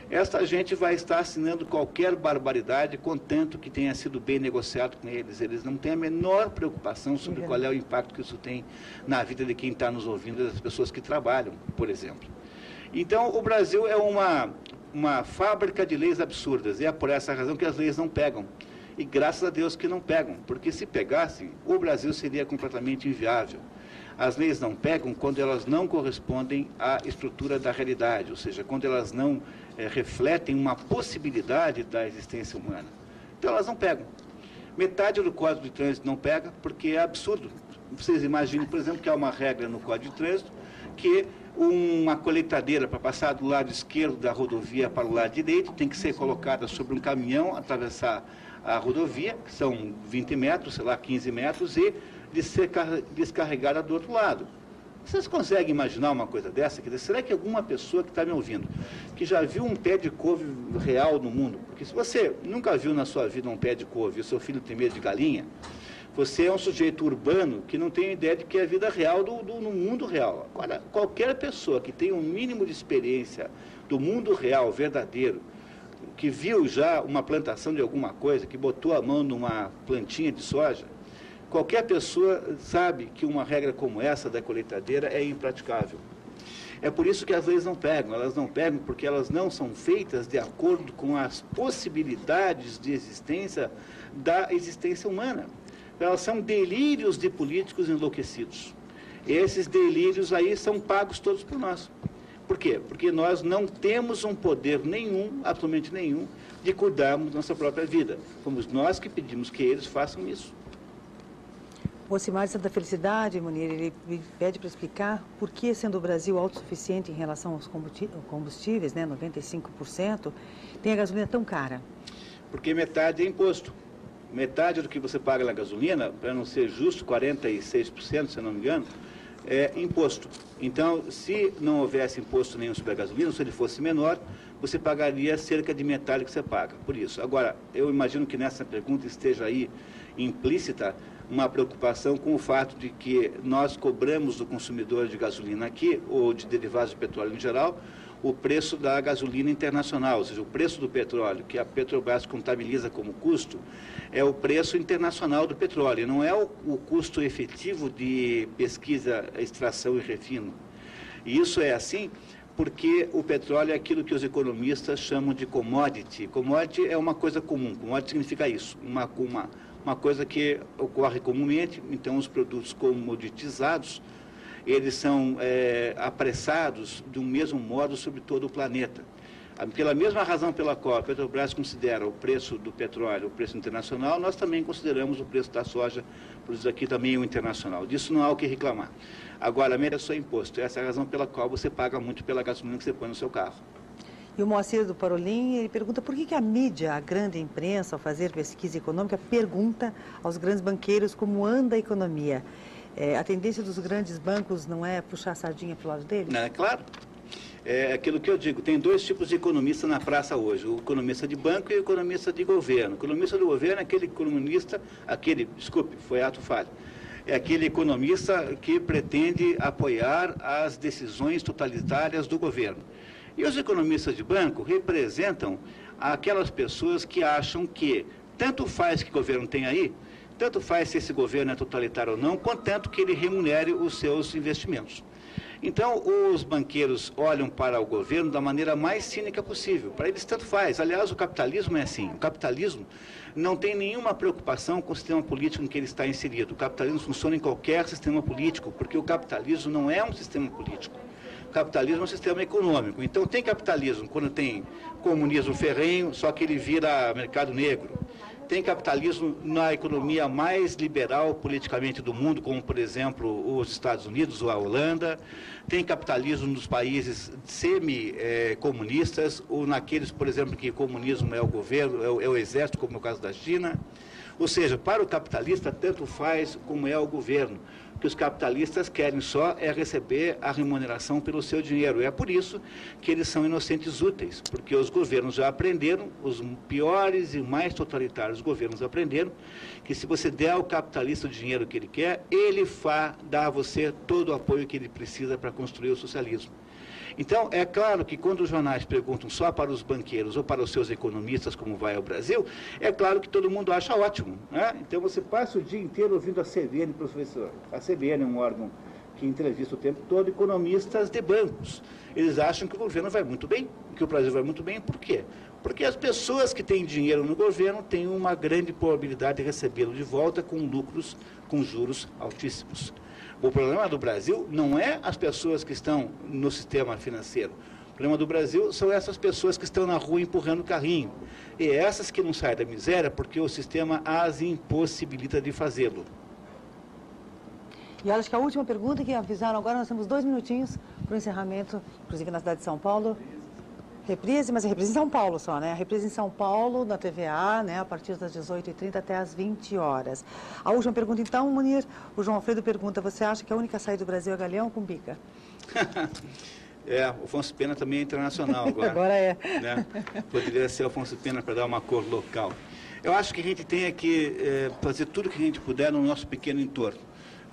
essa gente vai estar assinando qualquer barbaridade, contanto que tenha sido bem negociado com eles. Eles não têm a menor preocupação sobre qual é o impacto que isso tem na vida de quem está nos ouvindo, das pessoas que trabalham, por exemplo. Então, o Brasil é uma fábrica de leis absurdas, e é por essa razão que as leis não pegam. E graças a Deus que não pegam, porque se pegassem, o Brasil seria completamente inviável. As leis não pegam quando elas não correspondem à estrutura da realidade, ou seja, quando elas não refletem uma possibilidade da existência humana. Então elas não pegam. Metade do Código de Trânsito não pega, porque é absurdo. Vocês imaginem, por exemplo, que há uma regra no Código de Trânsito que uma colheitadeira para passar do lado esquerdo da rodovia para o lado direito tem que ser colocada sobre um caminhão, atravessar a rodovia, que são 20 metros, sei lá, 15 metros, e de ser descarregada do outro lado. Vocês conseguem imaginar uma coisa dessa? Quer dizer, será que alguma pessoa que está me ouvindo, que já viu um pé de couve real no mundo, porque se você nunca viu na sua vida um pé de couve e o seu filho tem medo de galinha, você é um sujeito urbano que não tem ideia de que é a vida real no mundo real. Agora, qualquer pessoa que tenha um mínimo de experiência do mundo real, verdadeiro, que viu já uma plantação de alguma coisa, que botou a mão numa plantinha de soja, qualquer pessoa sabe que uma regra como essa da colheitadeira é impraticável. É por isso que as leis não pegam. Elas não pegam porque elas não são feitas de acordo com as possibilidades de existência da existência humana. Elas são delírios de políticos enlouquecidos. Esses delírios aí são pagos todos por nós. Por quê? Porque nós não temos um poder nenhum, absolutamente nenhum, de cuidarmos da nossa própria vida. Fomos nós que pedimos que eles façam isso. O Ocimar de Santa Felicidade, Munir, ele me pede para explicar por que, sendo o Brasil autossuficiente em relação aos combustíveis, né, 95%, tem a gasolina tão cara? Porque metade é imposto. Metade do que você paga na gasolina, para não ser justo, 46%, se eu não me engano, é imposto. Então, se não houvesse imposto nenhum sobre a gasolina, se ele fosse menor, você pagaria cerca de metade do que você paga. Por isso. Agora, eu imagino que nessa pergunta esteja aí implícita uma preocupação com o fato de que nós cobramos do consumidor de gasolina aqui, ou de derivados de petróleo em geral, o preço da gasolina internacional, ou seja, o preço do petróleo, que a Petrobras contabiliza como custo, é o preço internacional do petróleo, não é o custo efetivo de pesquisa, extração e refino. E isso é assim porque o petróleo é aquilo que os economistas chamam de commodity. Commodity é uma coisa comum, commodity significa isso, uma coisa que ocorre comumente. Então os produtos comoditizados, eles são apressados de um mesmo modo sobre todo o planeta. Pela mesma razão pela qual a Petrobras considera o preço do petróleo o preço internacional, nós também consideramos o preço da soja, por isso aqui também o internacional. Disso não há o que reclamar. Agora, a mereção é imposto. Essa é a razão pela qual você paga muito pela gasolina que você põe no seu carro. E o Moacir do Parolim, ele pergunta por que a mídia, a grande imprensa, ao fazer pesquisa econômica, pergunta aos grandes banqueiros como anda a economia. A tendência dos grandes bancos não é puxar a sardinha para o lado deles? É claro. É aquilo que eu digo, tem dois tipos de economista na praça hoje, o economista de banco e o economista de governo. O economista do governo é aquele economista, foi ato falho, é aquele economista que pretende apoiar as decisões totalitárias do governo. E os economistas de banco representam aquelas pessoas que acham que tanto faz que governo tem aí, tanto faz se esse governo é totalitário ou não, contanto que ele remunere os seus investimentos. Então, os banqueiros olham para o governo da maneira mais cínica possível. Para eles, tanto faz. Aliás, o capitalismo é assim. O capitalismo não tem nenhuma preocupação com o sistema político em que ele está inserido. O capitalismo funciona em qualquer sistema político, porque o capitalismo não é um sistema político. O capitalismo é um sistema econômico. Então, tem capitalismo quando tem comunismo ferrenho, só que ele vira mercado negro. Tem capitalismo na economia mais liberal politicamente do mundo, como, por exemplo, os Estados Unidos ou a Holanda. Tem capitalismo nos países semi-comunistas, ou naqueles, por exemplo, que o comunismo é o governo, é o exército, como no caso da China. Ou seja, para o capitalista, tanto faz como é o governo. O que os capitalistas querem só é receber a remuneração pelo seu dinheiro. E é por isso que eles são inocentes úteis, porque os governos já aprenderam, os piores e mais totalitários governos aprenderam, que se você der ao capitalista o dinheiro que ele quer, ele dá a você todo o apoio que ele precisa para construir o socialismo. Então, é claro que quando os jornais perguntam só para os banqueiros ou para os seus economistas como vai ao Brasil, é claro que todo mundo acha ótimo, né? Então, você passa o dia inteiro ouvindo a CBN, professor. A CBN é um órgão que entrevista o tempo todo economistas de bancos. Eles acham que o governo vai muito bem, que o Brasil vai muito bem. Por quê? Porque as pessoas que têm dinheiro no governo têm uma grande probabilidade de recebê-lo de volta com lucros, com juros altíssimos. O problema do Brasil não é as pessoas que estão no sistema financeiro. O problema do Brasil são essas pessoas que estão na rua empurrando o carrinho. E essas que não saem da miséria porque o sistema as impossibilita de fazê-lo. E acho que a última pergunta que avisaram agora, nós temos 2 minutinhos para o encerramento, inclusive na cidade de São Paulo. Reprise, mas é reprise em São Paulo só, né? A reprise em São Paulo, na TVA, né? A partir das 18h30 até às 20 horas. A última pergunta, então, Munir. O João Alfredo pergunta, você acha que a única saída do Brasil é Galeão ou Cumbica? O Afonso Pena também é internacional agora. Agora é. Né? Poderia ser o Afonso Pena para dar uma cor local. Eu acho que a gente tem que fazer tudo o que a gente puder no nosso pequeno entorno.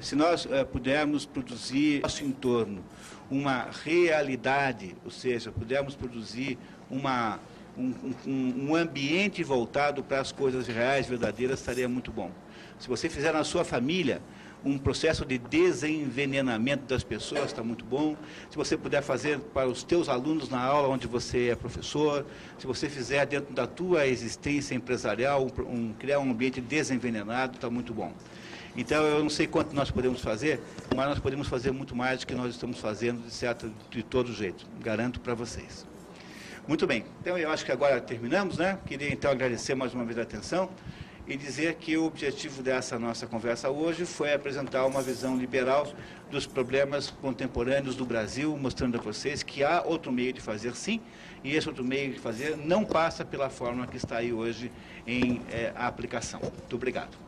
Se nós pudermos produzir no nosso entorno uma realidade, ou seja, pudermos produzir um ambiente voltado para as coisas reais, verdadeiras, estaria muito bom. Se você fizer na sua família um processo de desenvenenamento das pessoas, está muito bom. Se você puder fazer para os teus alunos na aula onde você é professor, se você fizer dentro da tua existência empresarial, criar um ambiente desenvenenado, está muito bom. Então, eu não sei quanto nós podemos fazer, mas nós podemos fazer muito mais do que nós estamos fazendo, de todo jeito. Garanto para vocês. Muito bem. Então, eu acho que agora terminamos, né? Queria, então, agradecer mais uma vez a atenção e dizer que o objetivo dessa nossa conversa hoje foi apresentar uma visão liberal dos problemas contemporâneos do Brasil, mostrando a vocês que há outro meio de fazer, sim, e esse outro meio de fazer não passa pela forma que está aí hoje em aplicação. Muito obrigado.